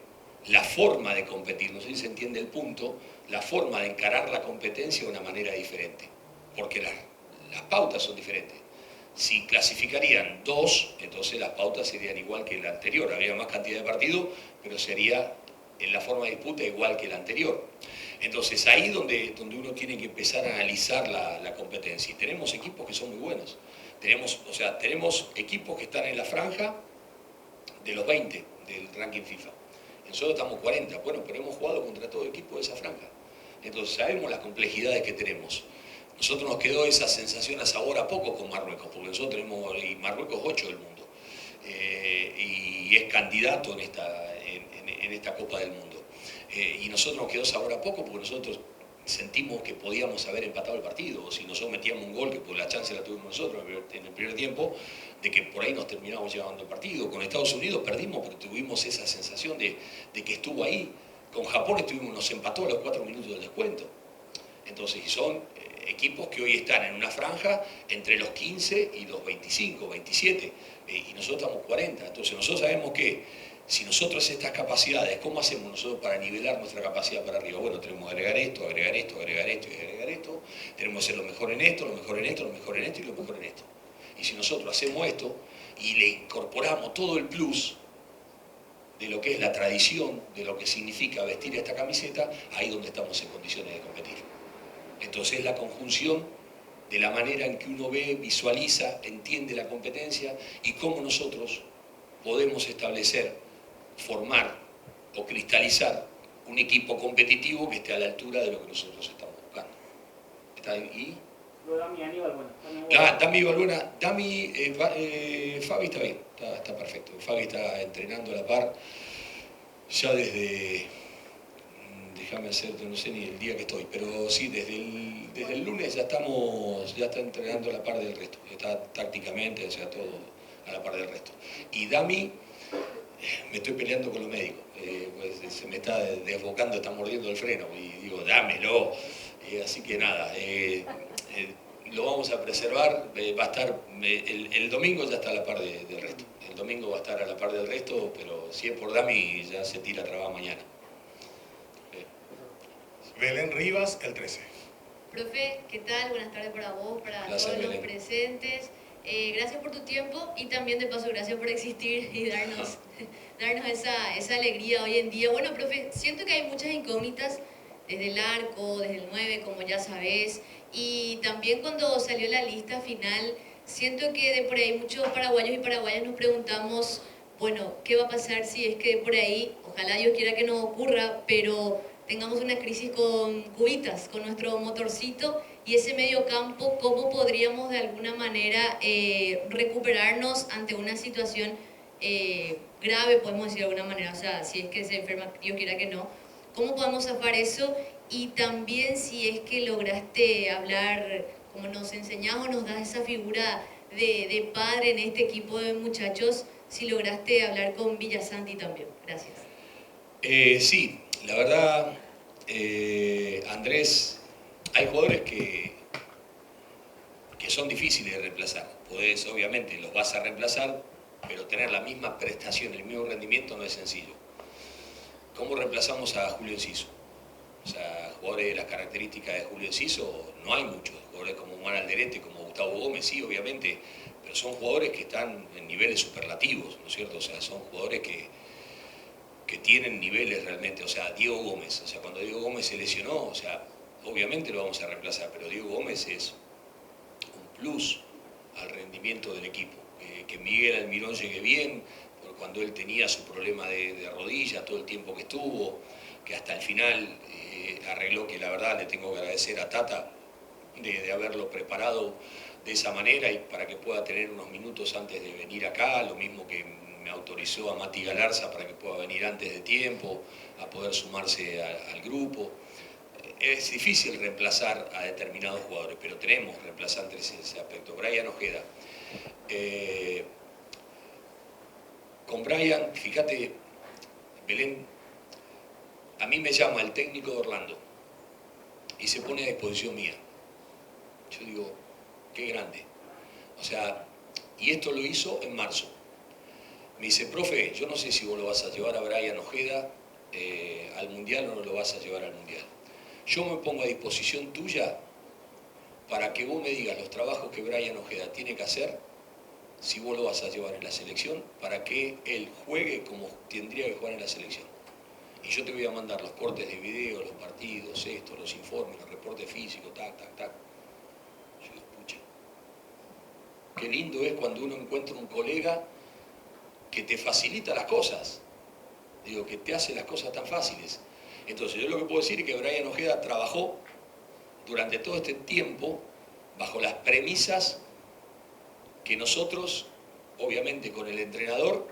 la forma de competir, no sé si se entiende el punto, la forma de encarar la competencia de una manera diferente, porque las pautas son diferentes. Si clasificarían 2, entonces las pautas serían igual que la anterior, habría más cantidad de partidos, pero sería en la forma de disputa igual que la anterior. Entonces ahí donde uno tiene que empezar a analizar la competencia. Y tenemos equipos que son muy buenos. Tenemos equipos que están en la franja de los 20 del ranking FIFA. Nosotros estamos 40, bueno, pero hemos jugado contra todo equipo de esa franja. Entonces sabemos las complejidades que tenemos. Nosotros nos quedó esa sensación a sabor a poco con Marruecos, porque nosotros tenemos, y Marruecos 8 del mundo, y es candidato en esta Copa del Mundo. Y nosotros nos quedó sabor a poco porque nosotros sentimos que podíamos haber empatado el partido, o si nosotros metíamos un gol, que por la chance la tuvimos nosotros en el primer tiempo, de que por ahí nos terminábamos llevando el partido. Con Estados Unidos perdimos, pero tuvimos esa sensación de que estuvo ahí. Con Japón nos empató a los 4 minutos del descuento. Entonces, son equipos que hoy están en una franja entre los 15 y los 25, 27, y nosotros estamos 40. Entonces nosotros sabemos que si nosotros estas capacidades, ¿cómo hacemos nosotros para nivelar nuestra capacidad para arriba? Bueno, tenemos que agregar esto, agregar esto, agregar esto y agregar esto. Tenemos que ser lo mejor en esto, lo mejor en esto, lo mejor en esto y lo mejor en esto. Y si nosotros hacemos esto y le incorporamos todo el plus de lo que es la tradición, de lo que significa vestir esta camiseta, ahí es donde estamos en condiciones de competir. Entonces la conjunción de la manera en que uno ve, visualiza, entiende la competencia y cómo nosotros podemos establecer, formar o cristalizar un equipo competitivo que esté a la altura de lo que nosotros estamos buscando. ¿Está ahí? Dami Balbuena. Dami Balbuena. Fabi está bien, está perfecto. Fabi está entrenando a la par ya desde, déjame hacerte, no sé ni el día que estoy, pero sí, desde el lunes ya está entrenando a la par del resto. Está tácticamente, o sea, todo a la par del resto. Y Dami, me estoy peleando con los médicos, pues se me está desbocando, está mordiendo el freno y digo, dámelo. Así que nada, lo vamos a preservar, va a estar, el domingo ya está a la par del resto. El domingo va a estar a la par del resto, pero si es por Dami ya se tira a trabajar mañana. Belén Rivas, el 13. Profe, ¿qué tal? Buenas tardes para vos, para Placer, todos los Belén. presentes. Gracias por tu tiempo y también de paso gracias por existir y darnos esa alegría hoy en día. Bueno, profe, siento que hay muchas incógnitas desde el arco, desde el 9, como ya sabes, y también cuando salió la lista final, siento que de por ahí muchos paraguayos y paraguayas nos preguntamos, bueno, ¿qué va a pasar si es que por ahí, ojalá Dios quiera que no ocurra, pero tengamos una crisis con Cubitas, con nuestro motorcito y ese medio campo, cómo podríamos de alguna manera recuperarnos ante una situación grave, podemos decir de alguna manera, o sea, si es que se enferma, Dios quiera que no, cómo podemos zafar eso y también si es que lograste hablar, como nos enseñás o nos das esa figura de padre en este equipo de muchachos, si lograste hablar con Villasanti también. Gracias. Sí, la verdad, Andrés, hay jugadores que son difíciles de reemplazar. Podés, obviamente, los vas a reemplazar, pero tener la misma prestación, el mismo rendimiento no es sencillo. ¿Cómo reemplazamos a Julio Enciso? O sea, jugadores de las características de Julio Enciso no hay muchos. Jugadores como Juan Alderete, como Gustavo Gómez, sí, obviamente, pero son jugadores que están en niveles superlativos, ¿no es cierto? O sea, son jugadores que tienen niveles realmente. O sea, Diego Gómez, o sea, cuando Diego Gómez se lesionó, o sea, obviamente lo vamos a reemplazar, pero Diego Gómez es un plus al rendimiento del equipo. Que Miguel Almirón llegue bien, por cuando él tenía su problema de rodilla, todo el tiempo que estuvo, que hasta el final arregló, que la verdad le tengo que agradecer a Tata de haberlo preparado de esa manera y para que pueda tener unos minutos antes de venir acá, lo mismo que me autorizó a Mati Galarza para que pueda venir antes de tiempo, a poder sumarse al grupo. Es difícil reemplazar a determinados jugadores, pero tenemos reemplazantes en ese aspecto. Brian Ojeda. Con Brian, fíjate, Belén, a mí me llama el técnico de Orlando y se pone a disposición mía. Yo digo, qué grande. O sea, y esto lo hizo en marzo. Me dice, profe, yo no sé si vos lo vas a llevar a Brian Ojeda al Mundial o no lo vas a llevar al Mundial. Yo me pongo a disposición tuya para que vos me digas los trabajos que Brian Ojeda tiene que hacer, si vos lo vas a llevar en la selección, para que él juegue como tendría que jugar en la selección. Y yo te voy a mandar los cortes de video, los partidos, esto, los informes, los reportes físicos, tac, tac, tac. Yo digo, pucha, qué lindo es cuando uno encuentra un colega que te facilita las cosas. Digo, que te hace las cosas tan fáciles. Entonces yo lo que puedo decir es que Brian Ojeda trabajó durante todo este tiempo bajo las premisas que nosotros, obviamente con el entrenador,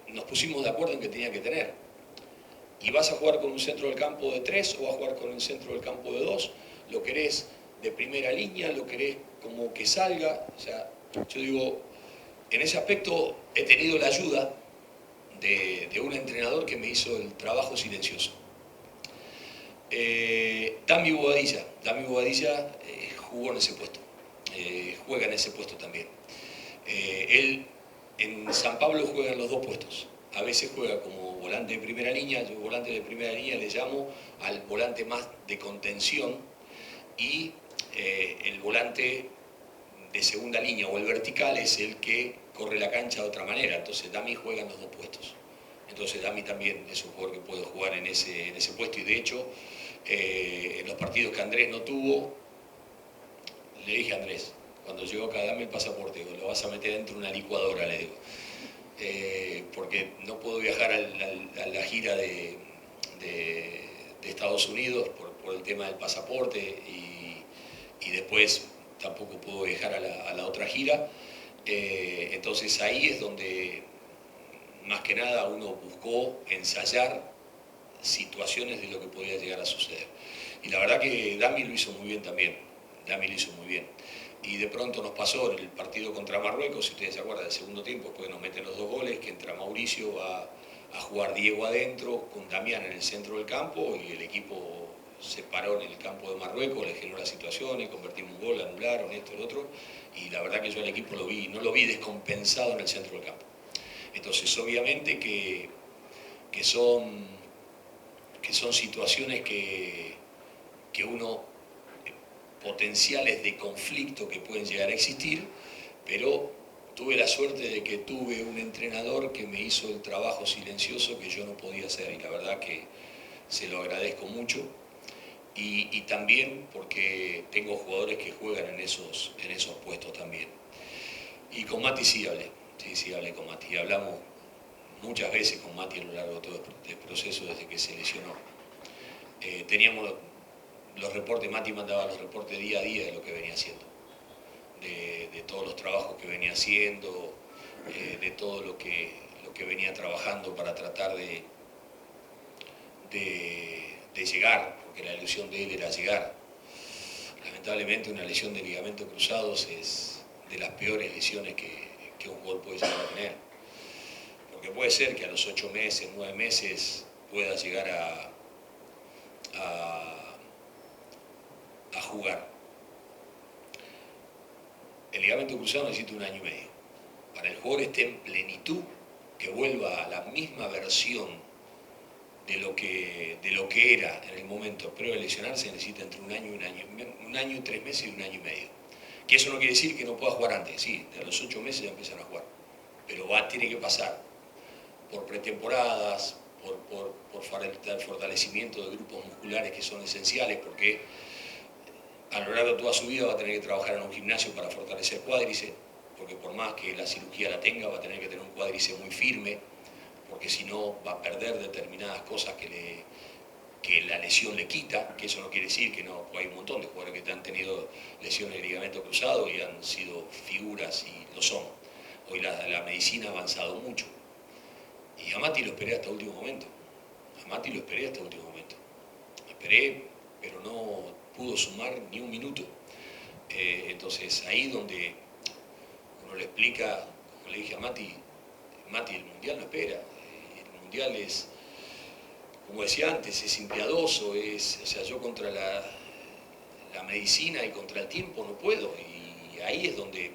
nos pusimos de acuerdo en que tenía que tener. Y vas a jugar con un centro del campo de 3 o vas a jugar con un centro del campo de 2, lo querés de primera línea, lo querés como que salga. O sea, yo digo, en ese aspecto he tenido la ayuda de un entrenador que me hizo el trabajo silencioso. Dami Bobadilla jugó en ese puesto, juega en ese puesto también. Él en San Pablo juega en los dos puestos. A veces juega como volante de primera línea, yo volante de primera línea le llamo al volante más de contención y el volante de segunda línea o el vertical es el que corre la cancha de otra manera. Entonces Dami juega en los dos puestos. Entonces Dami también es un jugador que puede jugar en ese puesto y de hecho en los partidos que Andrés no tuvo, le dije a Andrés, cuando llegó acá, dame el pasaporte, digo, lo vas a meter dentro de una licuadora, le digo. Porque no puedo viajar a la gira de Estados Unidos por el tema del pasaporte y después tampoco puedo viajar a la otra gira. Entonces ahí es donde más que nada uno buscó ensayar situaciones de lo que podía llegar a suceder. Y la verdad que Dami lo hizo muy bien también, Dami lo hizo muy bien. Y de pronto nos pasó en el partido contra Marruecos, si ustedes se acuerdan, del segundo tiempo, después nos meten los 2 goles, que entra Mauricio, va a jugar Diego adentro, con Damián en el centro del campo, y el equipo se paró en el campo de Marruecos, le generó las situaciones, convertimos un gol, anularon esto, el otro, y la verdad que yo al equipo no lo vi descompensado en el centro del campo. Entonces, obviamente que son situaciones que uno potenciales de conflicto que pueden llegar a existir, pero tuve la suerte de que tuve un entrenador que me hizo el trabajo silencioso que yo no podía hacer, y la verdad que se lo agradezco mucho. Y también porque tengo jugadores que juegan en esos puestos también. Y con Mati sí hablé con Mati. Y hablamos muchas veces con Mati a lo largo de todo el proceso desde que se lesionó. Teníamos los reportes, Mati mandaba los reportes día a día de lo que venía haciendo, de todos los trabajos que venía haciendo, de todo lo que venía trabajando para tratar de llegar, porque la ilusión de él era llegar. Lamentablemente una lesión de ligamento cruzados es de las peores lesiones que un jugador puede llegar a tener. Porque puede ser que a los 8 meses, 9 meses pueda llegar a jugar. El ligamento cruzado necesita 1 año y medio. Para el jugador esté en plenitud, que vuelva a la misma versión de lo que era en el momento previo a lesionarse, necesita entre 1 año y 3 meses y 1 año y medio. Que eso no quiere decir que no pueda jugar antes, sí, de los 8 meses ya empiezan a jugar. Pero tiene que pasar por pretemporadas, por fortalecimiento de grupos musculares que son esenciales, porque a lo largo de toda su vida va a tener que trabajar en un gimnasio para fortalecer cuádriceps, porque por más que la cirugía la tenga, va a tener que tener un cuádriceps muy firme, porque si no va a perder determinadas cosas que la lesión le quita, que eso no quiere decir que no, hay un montón de jugadores que han tenido lesiones de ligamento cruzado y han sido figuras y lo son. Hoy la medicina ha avanzado mucho. Y a Mati lo esperé hasta el último momento. Esperé, pero no pudo sumar ni un minuto. Entonces ahí donde uno le explica, como le dije a Mati, el Mundial no espera. El Mundial es, como decía antes, es impiadoso, o sea, yo contra la medicina y contra el tiempo no puedo. Y ahí es donde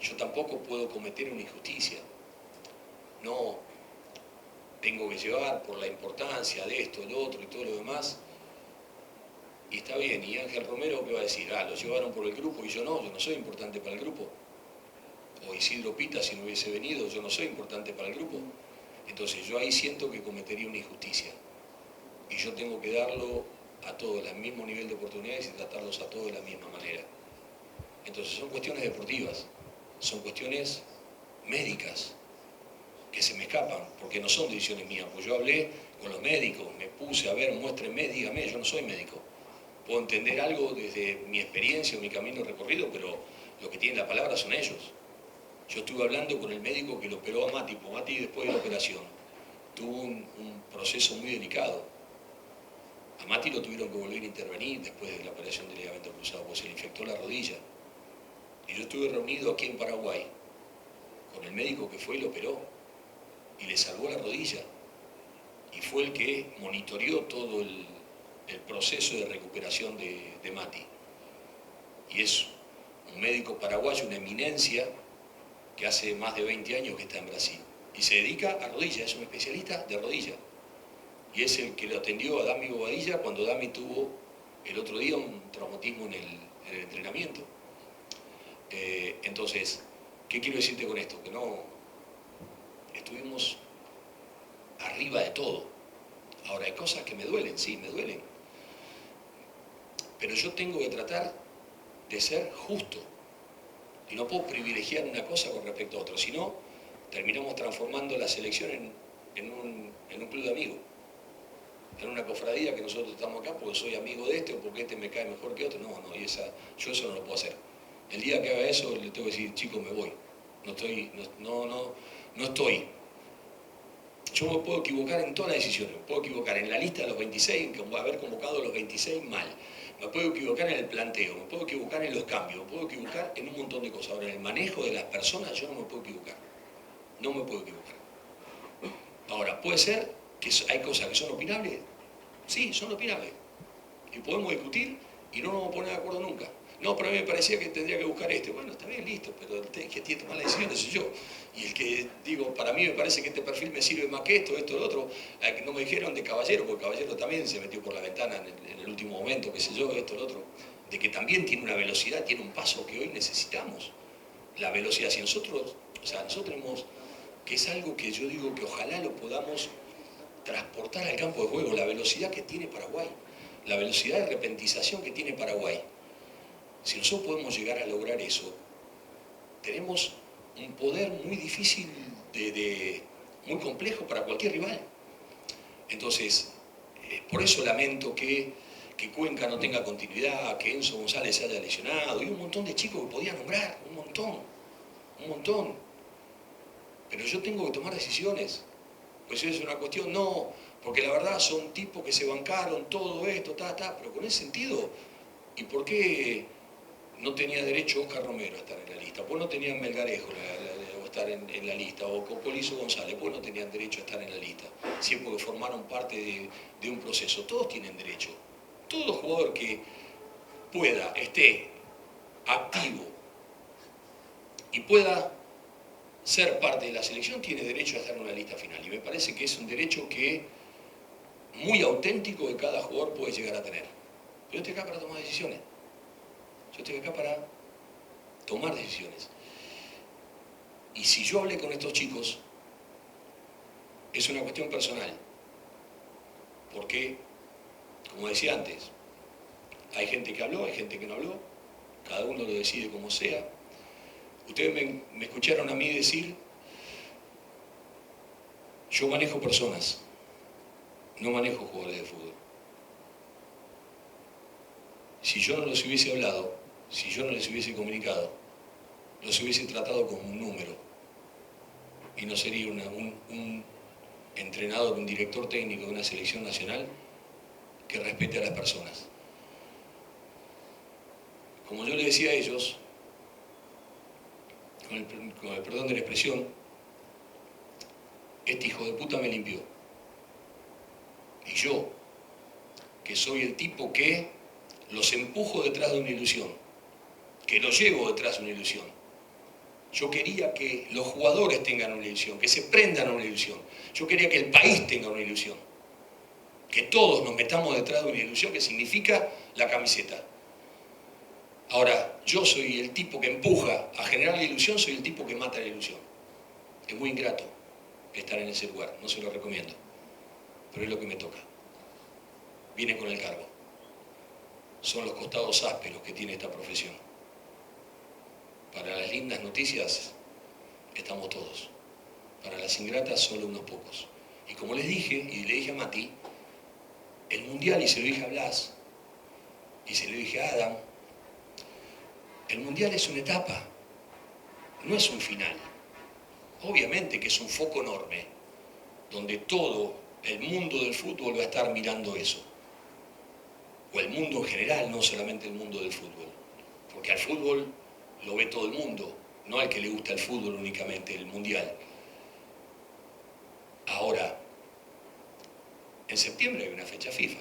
yo tampoco puedo cometer una injusticia. No tengo que llevar por la importancia de esto, el otro y todo lo demás. Y está bien, y Ángel Romero, ¿qué va a decir? Lo llevaron por el grupo y yo no soy importante para el grupo. O Isidro Pita, si no hubiese venido, yo no soy importante para el grupo. Entonces yo ahí siento que cometería una injusticia. Y yo tengo que darlo a todos al mismo nivel de oportunidades y tratarlos a todos de la misma manera. Entonces son cuestiones deportivas, son cuestiones médicas que se me escapan, porque no son decisiones mías. Pues yo hablé con los médicos, me puse a ver, muéstrenme, dígame, yo no soy médico. Puedo entender algo desde mi experiencia o mi camino recorrido, pero lo que tienen la palabra son ellos. Yo estuve hablando con el médico que lo operó a Mati, porque Mati después de la operación tuvo un proceso muy delicado. A Mati lo tuvieron que volver a intervenir después de la operación del ligamento cruzado, porque se le infectó la rodilla. Y yo estuve reunido aquí en Paraguay con el médico que fue y lo operó y le salvó la rodilla. Y fue el que monitoreó todo el proceso de recuperación de Mati. Y es un médico paraguayo, una eminencia, que hace más de 20 años que está en Brasil. Y se dedica a rodillas, es un especialista de rodilla. Y es el que lo atendió a Dami Bobadilla cuando Dami tuvo el otro día un traumatismo en el entrenamiento. Entonces, ¿qué quiero decirte con esto? Que no estuvimos arriba de todo. Ahora, hay cosas que me duelen, sí, me duelen. Pero yo tengo que tratar de ser justo. Y no puedo privilegiar una cosa con respecto a otra, si no, terminamos transformando la selección en un club de amigos. En una cofradía que nosotros estamos acá porque soy amigo de este o porque este me cae mejor que otro. No, yo eso no lo puedo hacer. El día que haga eso, le tengo que decir, chicos, me voy. No estoy. Yo me puedo equivocar en todas las decisiones. Me puedo equivocar en la lista de los 26, en haber convocado a los 26 mal. Me puedo equivocar en el planteo, me puedo equivocar en los cambios, me puedo equivocar en un montón de cosas. Ahora, en el manejo de las personas yo no me puedo equivocar. No me puedo equivocar. Ahora, puede ser que hay cosas que son opinables. Sí, son opinables. Y podemos discutir y no nos vamos a poner de acuerdo nunca. No, pero a mí me parecía que tendría que buscar este. Bueno, está bien, listo, pero el que tiene que tomar la decisión soy yo. Y el que, digo, para mí me parece que este perfil me sirve más que esto, lo otro. No me dijeron de Caballero, porque Caballero también se metió por la ventana en el último momento, qué sé yo, esto, lo otro. de que también tiene una velocidad, tiene un paso que hoy necesitamos. La velocidad, si nosotros tenemos, que es algo que yo digo que ojalá lo podamos transportar al campo de juego, la velocidad que tiene Paraguay, la velocidad de repentización que tiene Paraguay. Si nosotros podemos llegar a lograr eso, tenemos un poder muy difícil, muy complejo para cualquier rival. Entonces, por eso lamento que Cuenca no tenga continuidad, que Enzo González se haya lesionado, y un montón de chicos que podía nombrar, un montón. Pero yo tengo que tomar decisiones, pues eso es una cuestión, no, porque la verdad son tipos que se bancaron todo esto, pero con ese sentido, ¿y por qué no tenía derecho Oscar Romero a estar en la lista? Pues no tenían Melgarejo a estar en la lista, o Copolizo González, pues no tenían derecho a estar en la lista, siempre que formaron parte de un proceso. Todos tienen derecho. Todo jugador que esté activo y pueda ser parte de la selección tiene derecho a estar en una lista final. Y me parece que es un derecho que muy auténtico que cada jugador puede llegar a tener. Pero yo estoy acá para tomar decisiones. Yo estoy acá para tomar decisiones. Y si yo hablé con estos chicos, es una cuestión personal. Porque, como decía antes, hay gente que habló, hay gente que no habló, cada uno lo decide como sea. Ustedes me escucharon a mí decir, yo manejo personas, no manejo jugadores de fútbol. Si yo no los hubiese hablado, si yo no les hubiese comunicado, los hubiese tratado como un número. Y no sería un entrenador, un director técnico de una selección nacional que respete a las personas. Como yo le decía a ellos, con el perdón de la expresión, este hijo de puta me limpió. Y yo, que soy el tipo que los empujo detrás de una ilusión, que los llevo detrás de una ilusión. Yo quería que los jugadores tengan una ilusión, que se prendan a una ilusión. Yo quería que el país tenga una ilusión. Que todos nos metamos detrás de una ilusión que significa la camiseta. Ahora, yo soy el tipo que empuja a generar la ilusión, soy el tipo que mata la ilusión. Es muy ingrato estar en ese lugar, no se lo recomiendo. Pero es lo que me toca. Viene con el cargo. Son los costados ásperos que tiene esta profesión. Para las lindas noticias estamos todos. Para las ingratas solo unos pocos. Y como les dije, y le dije a Mati, el Mundial, y se lo dije a Blas, y se lo dije a Adam, el Mundial es una etapa, no es un final. Obviamente que es un foco enorme, donde todo el mundo del fútbol va a estar mirando eso. O el mundo en general, no solamente el mundo del fútbol. Porque al fútbol lo ve todo el mundo, no al que le gusta el fútbol únicamente, el Mundial. Ahora, en septiembre hay una fecha FIFA.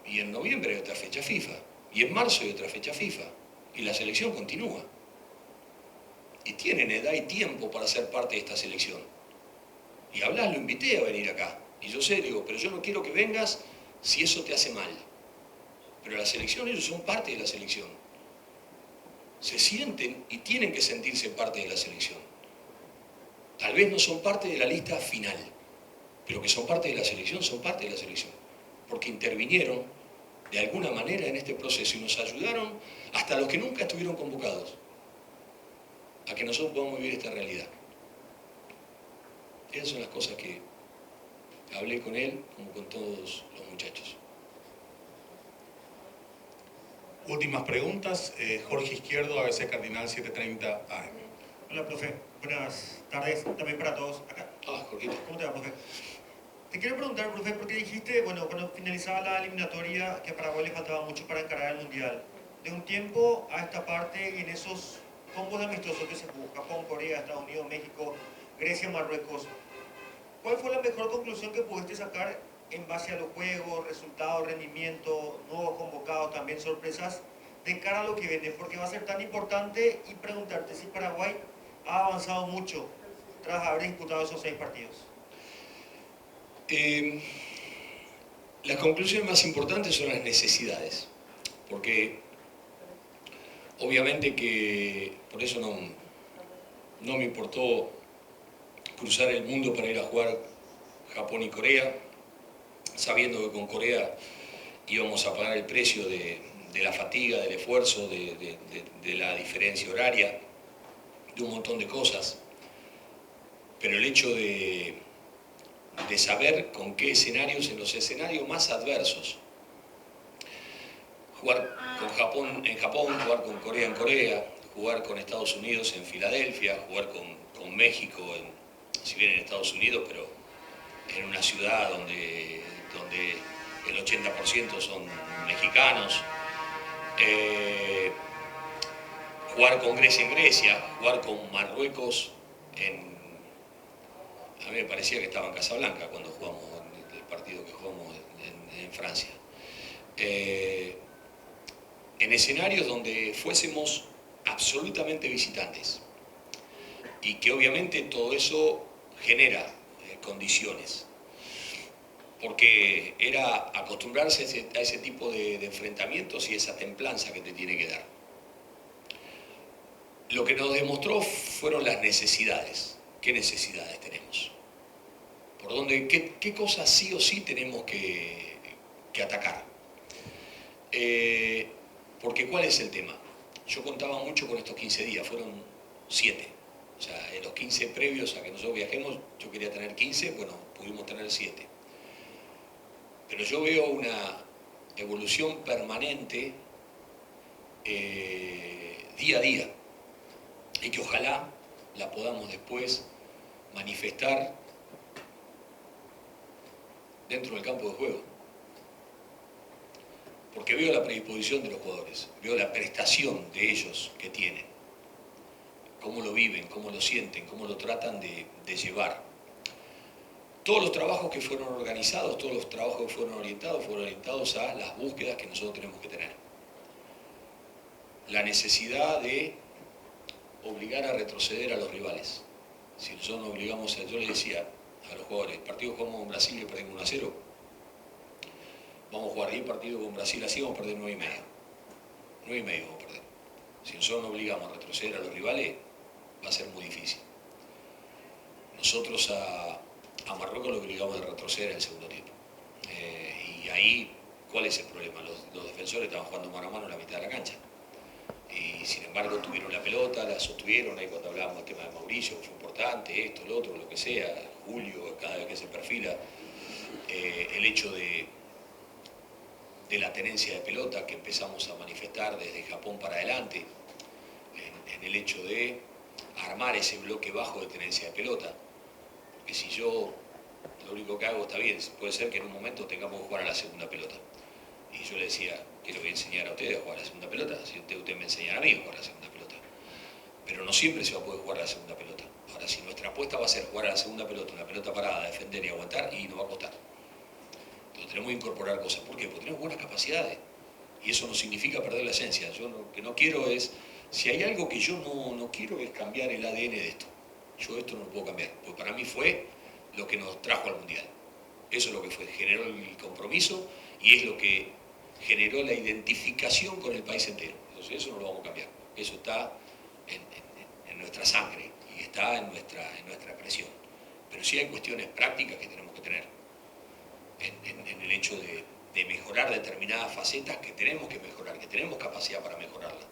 Y en noviembre hay otra fecha FIFA. Y en marzo hay otra fecha FIFA. Y la selección continúa. Y tienen edad y tiempo para ser parte de esta selección. Y a Blas lo invité a venir acá. Y yo sé, digo, pero yo no quiero que vengas si eso te hace mal. Pero la selección, ellos son parte de la selección. Se sienten y tienen que sentirse parte de la selección. Tal vez no son parte de la lista final, pero que son parte de la selección, son parte de la selección. Porque intervinieron de alguna manera en este proceso y nos ayudaron hasta los que nunca estuvieron convocados a que nosotros podamos vivir esta realidad. Esas son las cosas que hablé con él como con todos los muchachos. Últimas preguntas. Jorge Izquierdo, ABC Cardinal 730 AM. Hola, profe. Buenas tardes también para todos acá. Jorgito. ¿Cómo te va, profe? Te quiero preguntar, profe, porque dijiste, bueno, cuando finalizaba la eliminatoria, que a Paraguay le faltaba mucho para encarar el Mundial. De un tiempo a esta parte y en esos combos amistosos que se jugó, Japón, Corea, Estados Unidos, México, Grecia, Marruecos, ¿cuál fue la mejor conclusión que pudiste sacar en base a los juegos, resultados, rendimiento, nuevos convocados, también sorpresas, de cara a lo que viene? Porque va a ser tan importante, y preguntarte si Paraguay ha avanzado mucho tras haber disputado esos 6 partidos. Las conclusiones más importantes son las necesidades, porque obviamente que por eso no me importó cruzar el mundo para ir a jugar Japón y Corea, sabiendo que con Corea íbamos a pagar el precio de la fatiga, del esfuerzo, de la diferencia horaria, de un montón de cosas. Pero el hecho de saber con qué escenarios, en los escenarios más adversos, jugar con Japón en Japón, jugar con Corea en Corea, jugar con Estados Unidos en Filadelfia, jugar con México, si bien en Estados Unidos, pero en una ciudad donde el 80% son mexicanos, jugar con Grecia en Grecia, jugar con Marruecos a mí me parecía que estaba en Casablanca cuando jugamos el partido que jugamos en Francia. En escenarios donde fuésemos absolutamente visitantes y que obviamente todo eso genera condiciones, porque era acostumbrarse a ese tipo de enfrentamientos y esa templanza que te tiene que dar. Lo que nos demostró fueron las necesidades. ¿Qué necesidades tenemos? ¿Por dónde, qué cosas sí o sí tenemos que atacar? Porque ¿cuál es el tema? Yo contaba mucho con estos 15 días, fueron 7. O sea, en los 15 previos a que nosotros viajemos, yo quería tener 15, bueno, pudimos tener 7. Pero yo veo una evolución permanente día a día y que ojalá la podamos después manifestar dentro del campo de juego. Porque veo la predisposición de los jugadores, veo la prestación de ellos que tienen, cómo lo viven, cómo lo sienten, cómo lo tratan de llevar. Todos los trabajos que fueron organizados, todos los trabajos que fueron orientados a las búsquedas que nosotros tenemos que tener. La necesidad de obligar a retroceder a los rivales. Si nosotros nos obligamos, yo le decía a los jugadores, el partido que jugamos con Brasil y perdimos 1-0, vamos a jugar 10 partidos con Brasil así, vamos a perder 9,5. 9,5 vamos a perder. Si nosotros nos obligamos a retroceder a los rivales, va a ser muy difícil. Nosotros a Marruecos lo obligamos a retroceder en el segundo tiempo. Y ahí, ¿cuál es el problema? Los defensores estaban jugando mano a mano en la mitad de la cancha. Y sin embargo tuvieron la pelota, la sostuvieron, ahí cuando hablábamos del tema de Mauricio, que fue importante, esto, lo otro, lo que sea, Julio, cada vez que se perfila, el hecho de la tenencia de pelota que empezamos a manifestar desde Japón para adelante, en el hecho de armar ese bloque bajo de tenencia de pelota, porque si yo lo único que hago está bien, puede ser que en un momento tengamos que jugar a la segunda pelota. Y yo le decía, quiero enseñar a ustedes a jugar a la segunda pelota, si usted me enseñará a mí a jugar a la segunda pelota. Pero no siempre se va a poder jugar a la segunda pelota. Ahora, si nuestra apuesta va a ser jugar a la segunda pelota, una pelota parada, defender y aguantar, y nos va a costar. Entonces tenemos que incorporar cosas. ¿Por qué? Porque tenemos buenas capacidades. Y eso no significa perder la esencia. Yo lo que no quiero es, si hay algo que yo no quiero es cambiar el ADN de esto. Yo esto no lo puedo cambiar, porque para mí fue lo que nos trajo al Mundial. Eso es lo que fue, generó el compromiso y es lo que generó la identificación con el país entero. Entonces eso no lo vamos a cambiar. Eso está en nuestra sangre y está en nuestra expresión. Pero sí hay cuestiones prácticas que tenemos que tener en el hecho de mejorar determinadas facetas que tenemos que mejorar, que tenemos capacidad para mejorarlas.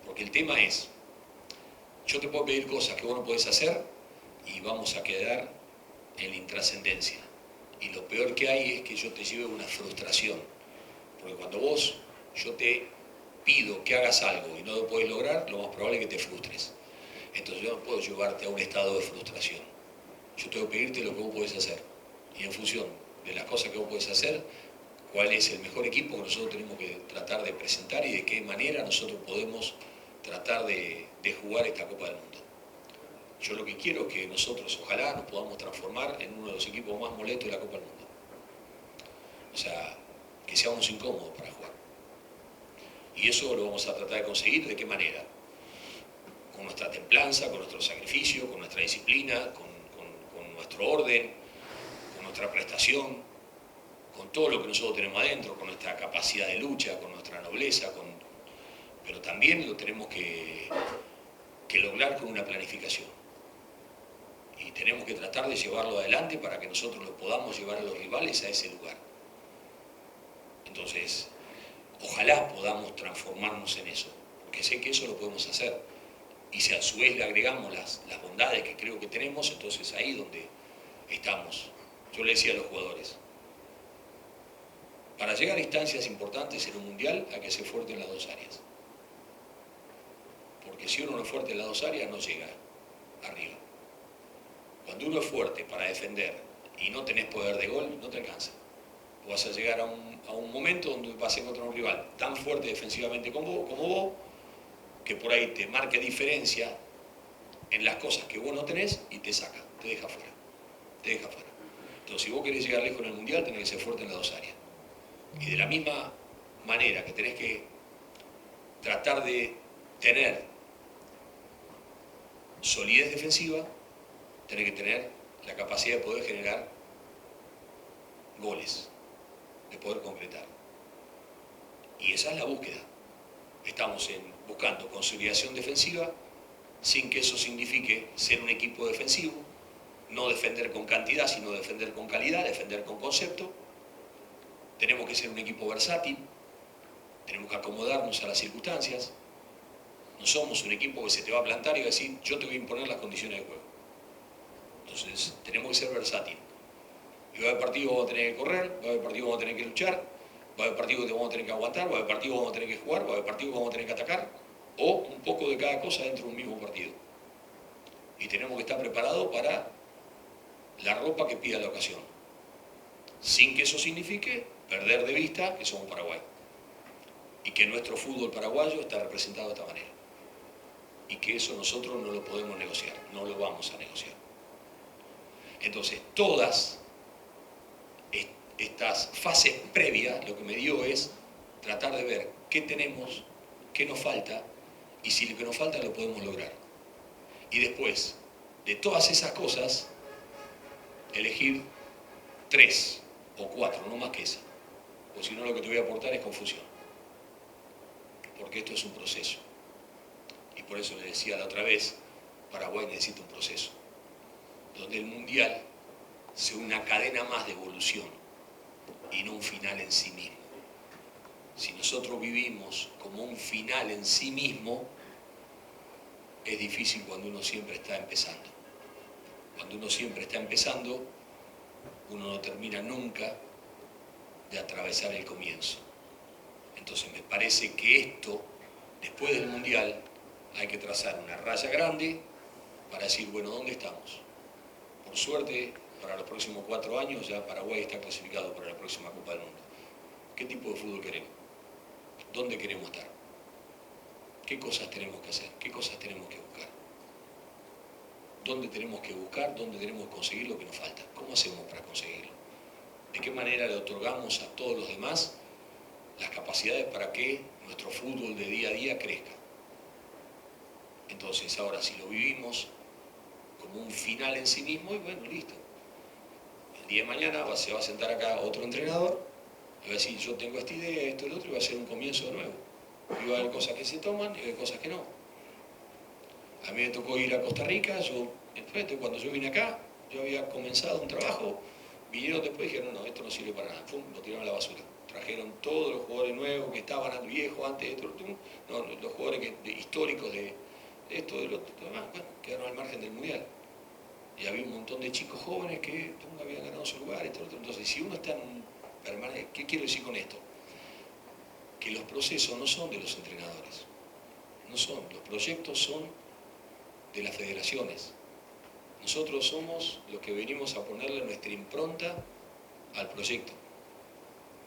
Porque el tema es, yo te puedo pedir cosas que vos no podés hacer y vamos a quedar en la intrascendencia. Y lo peor que hay es que yo te lleve una frustración. Porque cuando yo te pido que hagas algo y no lo puedes lograr, lo más probable es que te frustres. Entonces yo no puedo llevarte a un estado de frustración. Yo tengo que pedirte lo que vos podés hacer. Y en función de las cosas que vos podés hacer, cuál es el mejor equipo que nosotros tenemos que tratar de presentar y de qué manera nosotros podemos tratar de jugar esta Copa del Mundo. Yo lo que quiero es que nosotros, ojalá, nos podamos transformar en uno de los equipos más molestos de la Copa del Mundo. O sea, que seamos incómodos para jugar. Y eso lo vamos a tratar de conseguir, ¿de qué manera? Con nuestra templanza, con nuestro sacrificio, con nuestra disciplina, con nuestro orden, con nuestra prestación, con todo lo que nosotros tenemos adentro, con nuestra capacidad de lucha, con nuestra nobleza, pero también lo tenemos que lograr con una planificación. Y tenemos que tratar de llevarlo adelante para que nosotros lo podamos llevar a los rivales a ese lugar. Entonces, ojalá podamos transformarnos en eso, porque sé que eso lo podemos hacer. Y si a su vez le agregamos las bondades que creo que tenemos, entonces ahí donde estamos. Yo le decía a los jugadores, para llegar a instancias importantes en un mundial hay que ser fuerte en las dos áreas. Porque si uno no es fuerte en las dos áreas, no llega arriba. Cuando uno es fuerte para defender y no tenés poder de gol, no te alcanza. O vas a llegar a un momento donde vas a encontrar un rival tan fuerte defensivamente como vos, que por ahí te marque diferencia en las cosas que vos no tenés y te saca, te deja fuera. Entonces, si vos querés llegar lejos en el mundial, tenés que ser fuerte en las dos áreas. Y de la misma manera que tenés que tratar de tener solidez defensiva, tenés que tener la capacidad de poder generar goles, de poder concretar. Y esa es la búsqueda. Estamos buscando consolidación defensiva, sin que eso signifique ser un equipo defensivo, no defender con cantidad, sino defender con calidad, defender con concepto. Tenemos que ser un equipo versátil, tenemos que acomodarnos a las circunstancias. No somos un equipo que se te va a plantar y va a decir, yo te voy a imponer las condiciones de juego. Entonces, tenemos que ser versátil. Y va a haber partidos que vamos a tener que correr, va a haber partidos que vamos a tener que luchar, va a haber partidos que vamos a tener que aguantar, va a haber partidos que vamos a tener que jugar, va a haber partidos que vamos a tener que atacar, o un poco de cada cosa dentro de un mismo partido. Y tenemos que estar preparados para la ropa que pida la ocasión, sin que eso signifique perder de vista que somos Paraguay y que nuestro fútbol paraguayo está representado de esta manera y que eso nosotros no lo podemos negociar, no lo vamos a negociar. Entonces, todas estas fases previas lo que me dio es tratar de ver qué tenemos, qué nos falta y si lo que nos falta lo podemos lograr. Y después de todas esas cosas, elegir 3 o 4, no más que esa. Porque si no, lo que te voy a aportar es confusión. Porque esto es un proceso. Y por eso le decía la otra vez, Paraguay necesita un proceso. Donde el mundial sea una cadena más de evolución y no un final en sí mismo. Si nosotros vivimos como un final en sí mismo, es difícil cuando uno siempre está empezando. Cuando uno siempre está empezando, uno no termina nunca de atravesar el comienzo. Entonces me parece que esto, después del mundial, hay que trazar una raya grande para decir, bueno, ¿dónde estamos? Por suerte, para los próximos 4 años ya Paraguay está clasificado para la próxima Copa del Mundo. ¿Qué tipo de fútbol queremos? ¿Dónde queremos estar? ¿Qué cosas tenemos que hacer? ¿Qué cosas tenemos que buscar? ¿Dónde tenemos que buscar? ¿Dónde tenemos que conseguir lo que nos falta? ¿Cómo hacemos para conseguirlo? ¿De qué manera le otorgamos a todos los demás las capacidades para que nuestro fútbol de día a día crezca? Entonces, ahora, si lo vivimos como un final en sí mismo, y bueno, listo. El día de mañana se va a sentar acá otro entrenador y va a decir, yo tengo esta idea, esto y lo otro, y va a ser un comienzo de nuevo. Y va a haber cosas que se toman y va a haber cosas que no. A mí me tocó ir a Costa Rica, cuando yo vine acá, yo había comenzado un trabajo, vinieron después y dijeron, no, esto no sirve para nada, pum, lo tiraron a la basura. Trajeron todos los jugadores nuevos que estaban viejos antes de esto, no, los jugadores históricos de esto, de lo demás, bueno, quedaron al margen del mundial. Y había un montón de chicos jóvenes que habían ganado su lugar, esto, otro. Entonces, si uno está en permanente, ¿qué quiero decir con esto? Que los procesos no son de los entrenadores, no son, los proyectos son de las federaciones. Nosotros somos los que venimos a ponerle nuestra impronta al proyecto.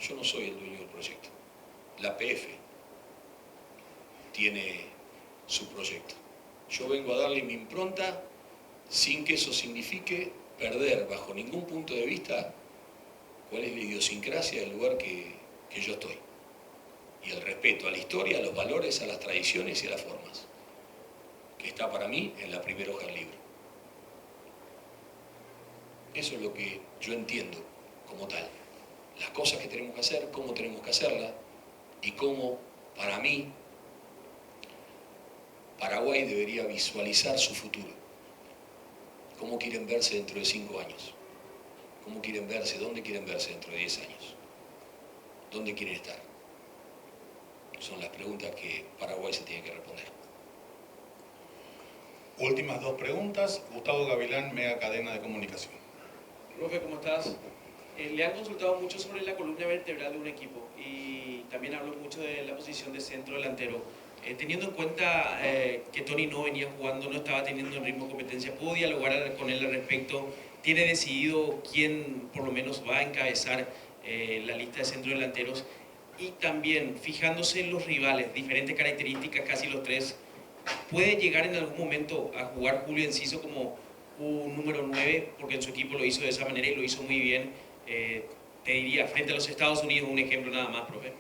Yo no soy el dueño del proyecto. La PF tiene su proyecto. Yo vengo a darle mi impronta sin que eso signifique perder bajo ningún punto de vista cuál es la idiosincrasia del lugar que yo estoy. Y el respeto a la historia, a los valores, a las tradiciones y a las formas, que está para mí en la primera hoja del libro. Eso es lo que yo entiendo como tal. las cosas que tenemos que hacer, cómo tenemos que hacerlas y cómo, para mí, Paraguay debería visualizar su futuro. ¿Cómo quieren verse dentro de 5 años? ¿Cómo quieren verse? ¿Dónde quieren verse dentro de 10 años? ¿Dónde quieren estar? Son las preguntas que Paraguay se tiene que responder. Últimas 2 preguntas. Gustavo Gavilán, Mega Cadena de Comunicación. Profe, ¿cómo estás? Le han consultado mucho sobre la columna vertebral de un equipo y también habló mucho de la posición de centro delantero. Teniendo en cuenta que Tony no venía jugando, no estaba teniendo el ritmo de competencia, ¿pudo dialogar con él al respecto? ¿Tiene decidido quién por lo menos va a encabezar la lista de centro delanteros? Y también, fijándose en los rivales, diferentes características, casi los 3, ¿puede llegar en algún momento a jugar Julio Enciso como un número 9? Porque en su equipo lo hizo de esa manera y lo hizo muy bien. Te diría, frente a los Estados Unidos, un ejemplo nada más, profe.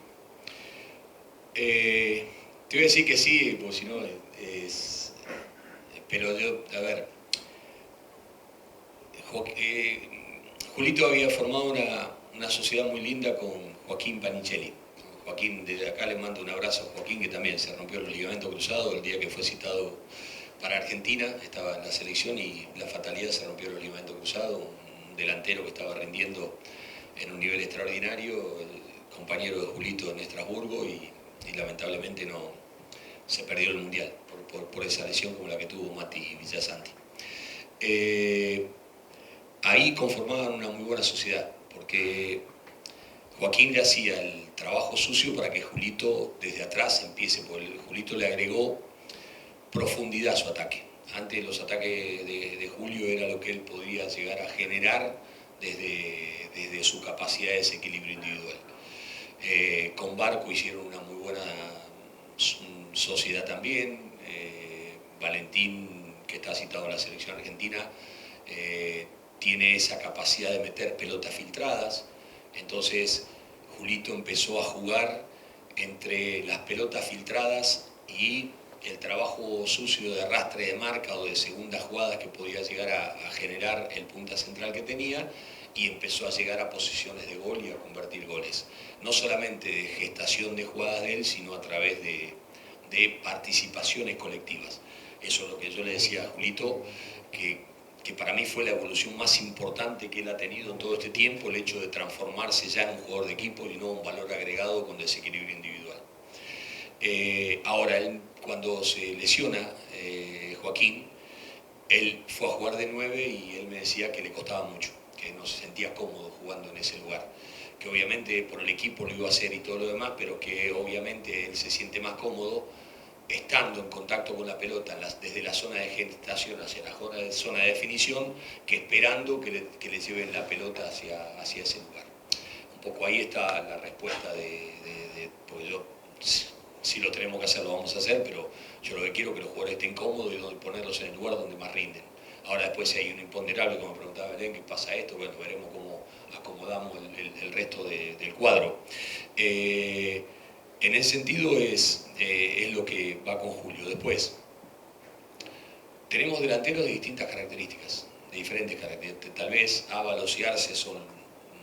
Te voy a decir que sí, porque si no es... Pero yo, a ver... Julito había formado una sociedad muy linda con Joaquín Panichelli. Joaquín, desde acá le mando un abrazo a Joaquín, que también se rompió el ligamento cruzado el día que fue citado para Argentina, estaba en la selección y la fatalidad se rompió el ligamento cruzado, un delantero que estaba rindiendo en un nivel extraordinario, el compañero de Julito en Estrasburgo y lamentablemente no se perdió el Mundial por esa lesión como la que tuvo Mati Villasanti. Ahí conformaban una muy buena sociedad, porque Joaquín le hacía el trabajo sucio para que Julito desde atrás empiece, porque Julito le agregó profundidad a su ataque. Antes los ataques de Julio era lo que él podía llegar a generar desde su capacidad de desequilibrio individual. Con Barco hicieron una muy buena sociedad también. Valentín, que está citado en la selección argentina, tiene esa capacidad de meter pelotas filtradas. Entonces Julito empezó a jugar entre las pelotas filtradas y el trabajo sucio de arrastre de marca o de segundas jugadas que podía llegar a generar el punta central que tenía, y empezó a llegar a posiciones de gol y a convertir goles. No solamente de gestación de jugadas de él, sino a través de participaciones colectivas. Eso es lo que yo le decía a Julito, que para mí fue la evolución más importante que él ha tenido en todo este tiempo, el hecho de transformarse ya en un jugador de equipo y no un valor agregado con desequilibrio individual. Ahora, cuando se lesiona Joaquín, él fue a jugar de 9 y él me decía que le costaba mucho, que no se sentía cómodo jugando en ese lugar, que obviamente por el equipo lo iba a hacer y todo lo demás, pero que obviamente él se siente más cómodo estando en contacto con la pelota desde la zona de gestación hacia la zona de definición, que esperando que le lleven la pelota hacia ese lugar. Un poco ahí está la respuesta porque yo, si lo tenemos que hacer, lo vamos a hacer, pero yo lo que quiero es que los jugadores estén cómodos y ponerlos en el lugar donde más rinden. Ahora después, si hay un imponderable, como me preguntaba Belén, ¿qué pasa esto? Bueno, veremos cómo acomodamos el resto del cuadro. En ese sentido es lo que va con Julio. Después, tenemos delanteros de distintas características, de diferentes características. Tal vez Ábalos y Arce son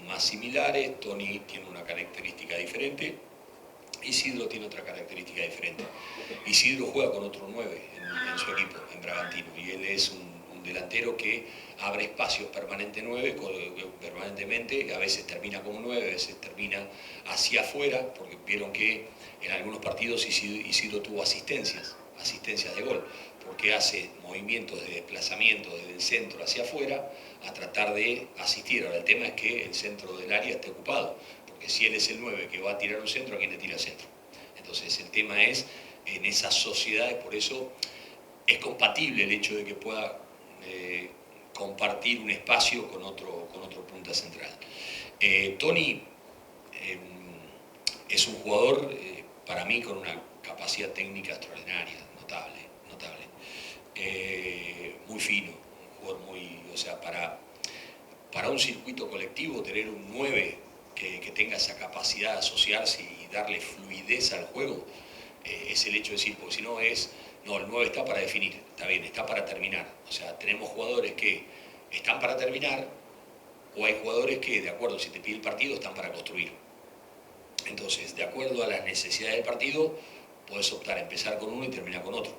más similares, Tony tiene una característica diferente, Isidro tiene otra característica diferente. Isidro juega con otro 9 en su equipo, en Bragantino, y él es un delantero que abre espacios permanentemente, a veces termina como 9, a veces termina hacia afuera, porque vieron que en algunos partidos Isidro tuvo asistencias de gol, porque hace movimientos de desplazamiento desde el centro hacia afuera a tratar de asistir. Ahora el tema es que el centro del área esté ocupado, porque si él es el 9 que va a tirar un centro, ¿a quién le tira el centro? Entonces el tema es en esas sociedades, por eso es compatible el hecho de que pueda compartir un espacio con otro punta central. Tony es un jugador para mí con una capacidad técnica extraordinaria, notable, muy fino, un jugador muy, o sea, para un circuito colectivo tener un 9 que tenga esa capacidad de asociarse y darle fluidez al juego, es el hecho de decir, porque si no es, no, el 9 está para definir, está bien, está para terminar. O sea, tenemos jugadores que están para terminar o hay jugadores que, de acuerdo, si te pide el partido, están para construir. Entonces, de acuerdo a las necesidades del partido, puedes optar a empezar con uno y terminar con otro.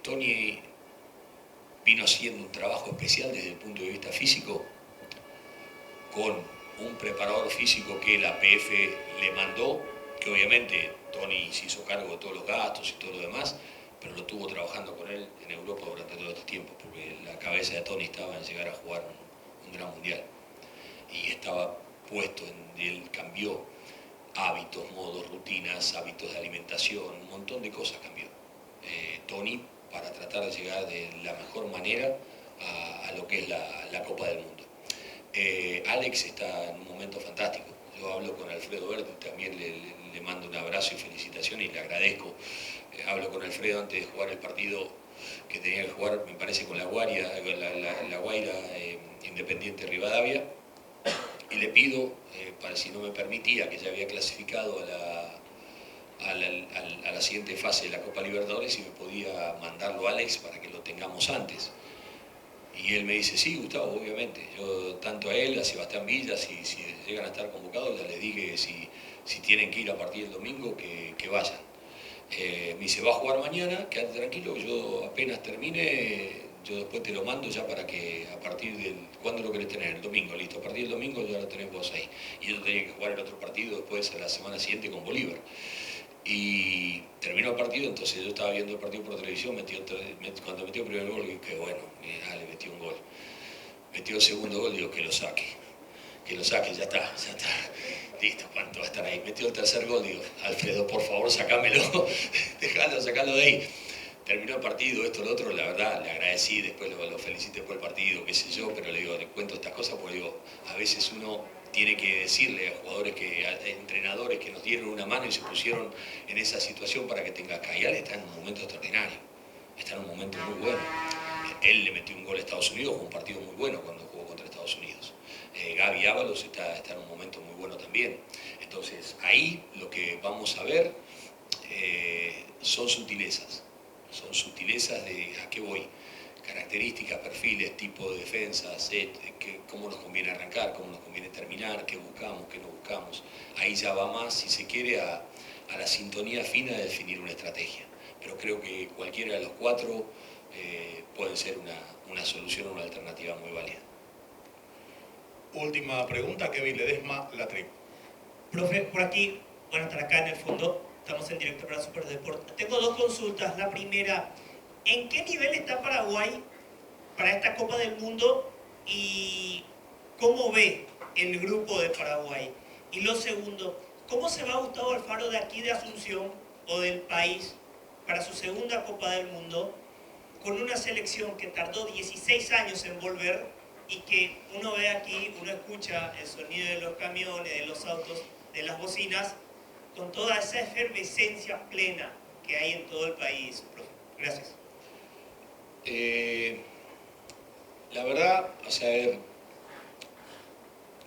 Tony vino haciendo un trabajo especial desde el punto de vista físico, con un preparador físico que la APF le mandó, que obviamente Tony se hizo cargo de todos los gastos y todo lo demás, pero lo tuvo trabajando con él en Europa durante todo este tiempo, porque la cabeza de Tony estaba en llegar a jugar un gran mundial. Y estaba puesto él cambió hábitos, modos, rutinas, hábitos de alimentación, un montón de cosas cambió. Tony, para tratar de llegar de la mejor manera a lo que es la Copa del Mundo. Alex está en un momento fantástico. Yo hablo con Alfredo Verde, también le mando un abrazo y felicitaciones y le agradezco. Hablo con Alfredo antes de jugar el partido que tenía que jugar, me parece, con la Guaira Independiente Rivadavia, y le pido, para si no me permitía, que ya había clasificado a la siguiente fase de la Copa Libertadores, si me podía mandarlo a Alex para que lo tengamos antes. Y él me dice, sí, Gustavo, obviamente. Yo tanto a él, a Sebastián Villa, si llegan a estar convocados, ya les dije si tienen que ir a partir del domingo, que vayan. Me dice, va a jugar mañana, quédate tranquilo, yo apenas termine, yo después te lo mando ya para que a partir del... ¿Cuándo lo querés tener? El domingo, listo. A partir del domingo ya lo tenés vos ahí. Y yo tenía que jugar el otro partido después, a la semana siguiente, con Bolívar. Y terminó el partido, entonces yo estaba viendo el partido por televisión, cuando metió el primer gol, dije, qué bueno, le metió un gol. Metió el segundo gol, digo, que lo saque, ya está. Listo, ¿cuánto va a estar ahí? Metió el tercer gol, digo, Alfredo, por favor, sacámelo, sacalo de ahí. Terminó el partido, esto, lo otro, la verdad, le agradecí, después lo felicité por el partido, qué sé yo, pero le cuento estas cosas porque digo, a veces uno tiene que decirle a jugadores, a entrenadores que nos dieron una mano y se pusieron en esa situación para que tenga acá. Y él está en un momento extraordinario, está en un momento muy bueno. Él le metió un gol a Estados Unidos, fue un partido muy bueno cuando jugó contra Estados Unidos. Gaby Ábalos está en un momento muy bueno también. Entonces, ahí lo que vamos a ver son sutilezas. Son sutilezas de a qué voy. Características, perfiles, tipo de defensas, cómo nos conviene arrancar, cómo nos conviene terminar, qué buscamos, qué no buscamos. Ahí ya va más, si se quiere, a la sintonía fina de definir una estrategia. Pero creo que cualquiera de los cuatro puede ser una solución o una alternativa muy válida. Última pregunta, Kevin Ledesma, La Tribu. Profe, por aquí, bueno, estar acá en el fondo, estamos en directo para Superdeport. Tengo dos consultas. La primera, ¿en qué nivel está Paraguay para esta Copa del Mundo y cómo ve el grupo de Paraguay? Y lo segundo, ¿cómo se va Gustavo Alfaro de aquí de Asunción o del país para su segunda Copa del Mundo con una selección que tardó 16 años en volver y que uno ve aquí, uno escucha el sonido de los camiones, de los autos, de las bocinas, con toda esa efervescencia plena que hay en todo el país, profe? Gracias. La verdad, o sea,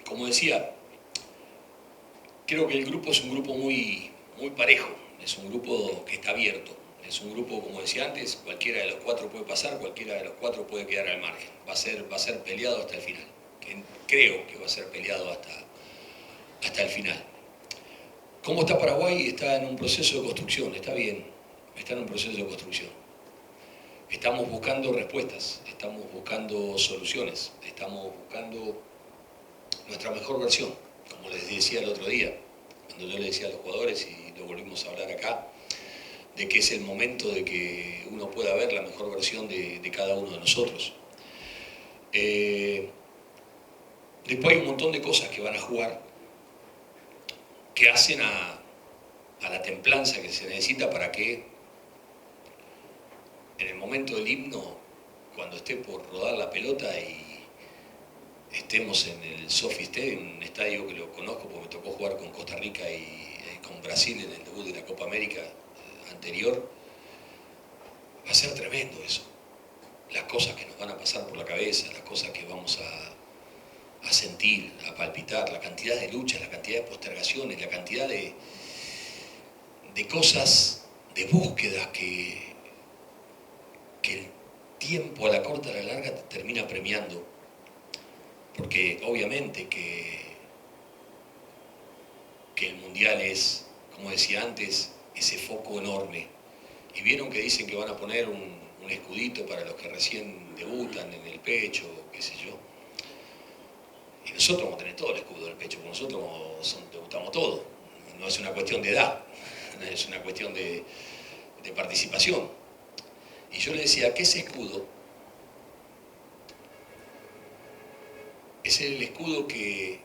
como decía, creo que el grupo es un grupo muy parejo, es un grupo que está abierto, es un grupo, como decía antes, cualquiera de los cuatro puede pasar, cualquiera de los cuatro puede quedar al margen, va a ser peleado hasta el final, creo que va a ser peleado hasta el final. ¿Cómo está Paraguay? Está en un proceso de construcción, está bien, está en un proceso de construcción. Estamos buscando respuestas, estamos buscando soluciones, estamos buscando nuestra mejor versión, como les decía el otro día, cuando yo le decía a los jugadores, y lo volvimos a hablar acá, de que es el momento de que uno pueda ver la mejor versión de cada uno de nosotros. Después hay un montón de cosas que van a jugar, que hacen a la templanza que se necesita para que en el momento del himno, cuando esté por rodar la pelota y estemos en el Sophie Stadium, un estadio que lo conozco porque me tocó jugar con Costa Rica y con Brasil en el debut de la Copa América anterior, va a ser tremendo eso. Las cosas que nos van a pasar por la cabeza, las cosas que vamos a sentir, a palpitar, la cantidad de luchas, la cantidad de postergaciones, la cantidad de cosas, de búsquedas que el tiempo a la corta a la larga te termina premiando. porque obviamente que el Mundial es, como decía antes, ese foco enorme. Y vieron que dicen que van a poner un escudito para los que recién debutan en el pecho, qué sé yo. Y nosotros vamos a tener todo el escudo en el pecho, porque nosotros debutamos todo. No es una cuestión de edad, es una cuestión de participación. Y yo le decía que ese escudo es el escudo que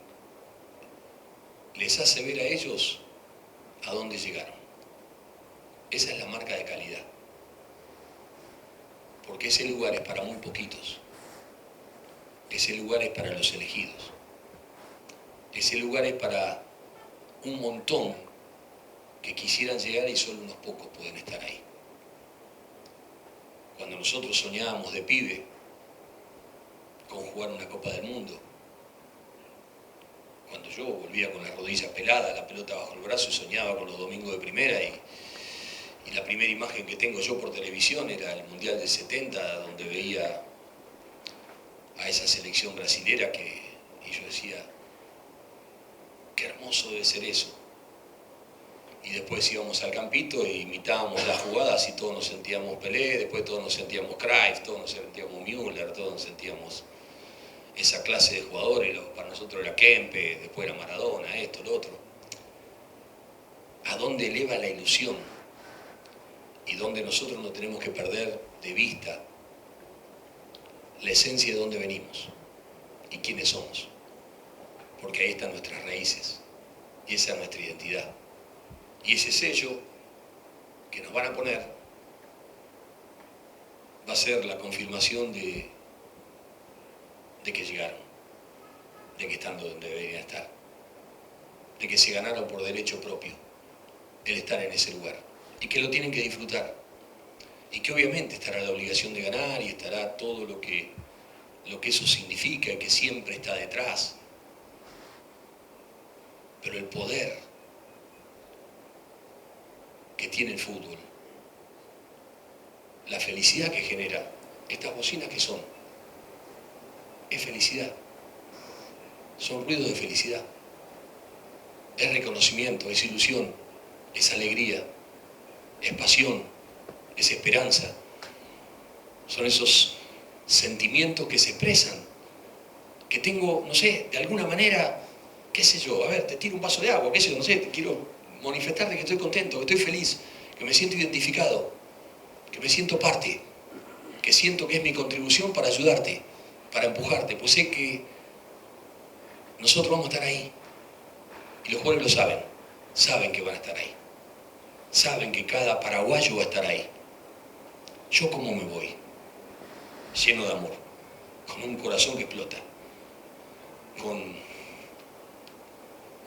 les hace ver a ellos a dónde llegaron. Esa es la marca de calidad. Porque ese lugar es para muy poquitos. Ese lugar es para los elegidos. Ese lugar es para un montón que quisieran llegar y solo unos pocos pueden estar ahí. Cuando nosotros soñábamos de pibe con jugar una Copa del Mundo, cuando yo volvía con las rodillas peladas, la pelota bajo el brazo y soñaba con los domingos de primera y la primera imagen que tengo yo por televisión era el Mundial del 70, donde veía a esa selección brasilera y yo decía, qué hermoso debe ser eso. Y después íbamos al campito e imitábamos las jugadas y todos nos sentíamos Pelé, después todos nos sentíamos Cruyff, todos nos sentíamos Müller, todos nos sentíamos esa clase de jugadores. Para nosotros era Kempe, después era Maradona, esto, lo otro. ¿A dónde eleva la ilusión? Y donde nosotros no tenemos que perder de vista la esencia de dónde venimos y quiénes somos. Porque ahí están nuestras raíces y esa es nuestra identidad. Y ese sello que nos van a poner va a ser la confirmación de que llegaron, de que están donde deberían estar, de que se ganaron por derecho propio el estar en ese lugar y que lo tienen que disfrutar y que obviamente estará la obligación de ganar y estará todo lo que eso significa y que siempre está detrás, pero el poder que tiene el fútbol, la felicidad que genera, estas bocinas que son, es felicidad, son ruidos de felicidad, es reconocimiento, es ilusión, es alegría, es pasión, es esperanza, son esos sentimientos que se expresan, que tengo, no sé, de alguna manera, qué sé yo, a ver, te tiro un vaso de agua, qué sé yo, no sé, te quiero manifestar de que estoy contento, que estoy feliz, que me siento identificado, que me siento parte, que siento que es mi contribución para ayudarte, para empujarte, pues sé que nosotros vamos a estar ahí. Y los jugadores lo saben que van a estar ahí. Saben que cada paraguayo va a estar ahí. ¿Yo cómo me voy? Lleno de amor, con un corazón que explota, con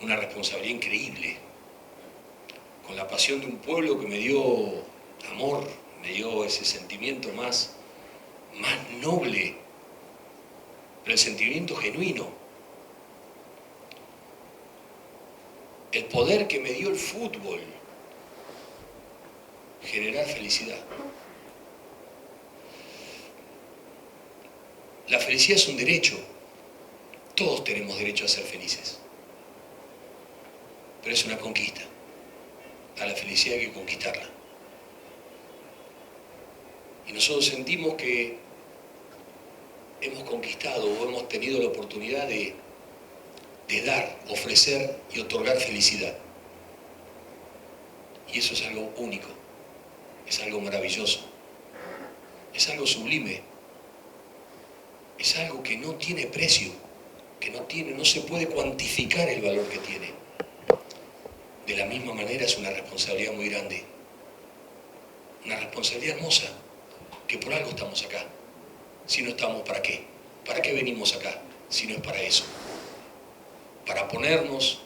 una responsabilidad increíble, con la pasión de un pueblo que me dio amor, me dio ese sentimiento más noble, pero el sentimiento genuino, el poder que me dio el fútbol, generar felicidad. La felicidad es un derecho, todos tenemos derecho a ser felices, pero es una conquista. A la felicidad hay que conquistarla. Y nosotros sentimos que hemos conquistado o hemos tenido la oportunidad de dar, ofrecer y otorgar felicidad. Y eso es algo único, es algo maravilloso, es algo sublime, es algo que no tiene precio, que no se puede cuantificar el valor que tiene. De la misma manera es una responsabilidad muy grande, una responsabilidad hermosa, que por algo estamos acá. Si no estamos, ¿para qué? ¿Para qué venimos acá? Si no es para eso. Para ponernos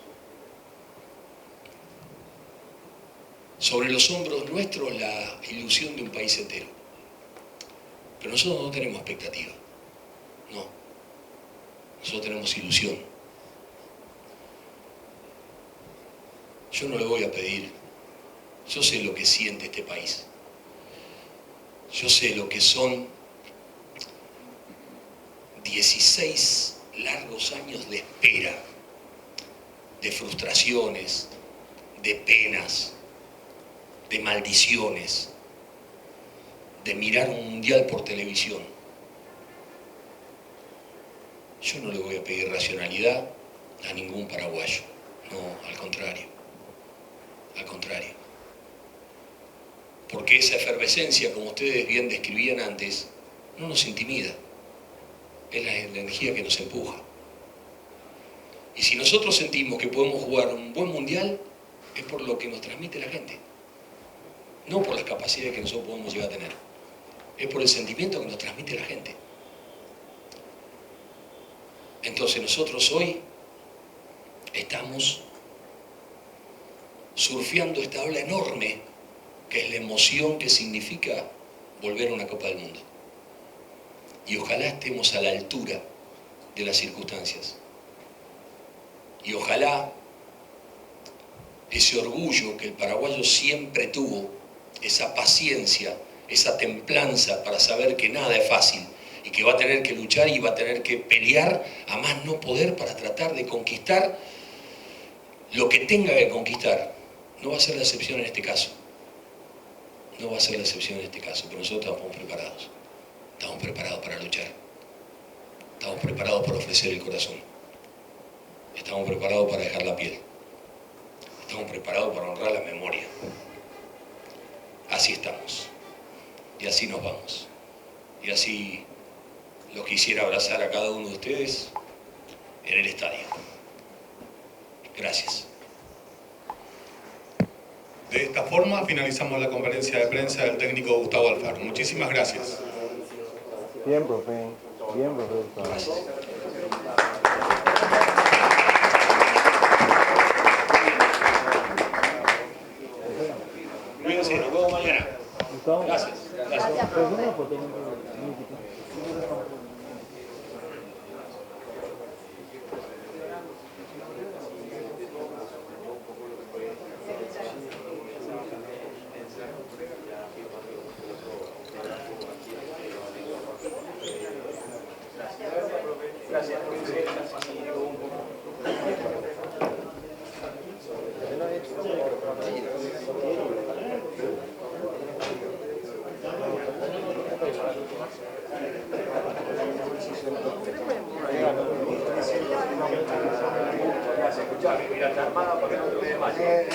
sobre los hombros nuestros la ilusión de un país entero. Pero nosotros no tenemos expectativa. No. Nosotros tenemos ilusión. Yo no le voy a pedir. Yo sé lo que siente este país. Yo sé lo que son 16 largos años de espera, de frustraciones, de penas, de maldiciones, de mirar un mundial por televisión. Yo no le voy a pedir racionalidad a ningún paraguayo, no, al contrario, porque esa efervescencia, como ustedes bien describían antes, no nos intimida, es la energía que nos empuja. Y si nosotros sentimos que podemos jugar un buen mundial, es por lo que nos transmite la gente, no por las capacidades que nosotros podemos llegar a tener, es por el sentimiento que nos transmite la gente. Entonces nosotros hoy estamos surfeando esta ola enorme que es la emoción que significa volver a una Copa del Mundo. Y ojalá estemos a la altura de las circunstancias. Y ojalá ese orgullo que el paraguayo siempre tuvo, esa paciencia, esa templanza para saber que nada es fácil y que va a tener que luchar y va a tener que pelear a más no poder para tratar de conquistar lo que tenga que conquistar. No va a ser la excepción en este caso. No va a ser la excepción en este caso, pero nosotros estamos preparados. Estamos preparados para luchar. Estamos preparados para ofrecer el corazón. Estamos preparados para dejar la piel. Estamos preparados para honrar la memoria. Así estamos. Y así nos vamos. Y así los quisiera abrazar a cada uno de ustedes en el estadio. Gracias. De esta forma finalizamos la conferencia de prensa del técnico Gustavo Alfaro. Muchísimas gracias. Bien, profe. Bien, profe. Gracias. Cuídense, nos vemos mañana. Gracias. Gracias. Escuchame, mira, está armada para que no te desmayes.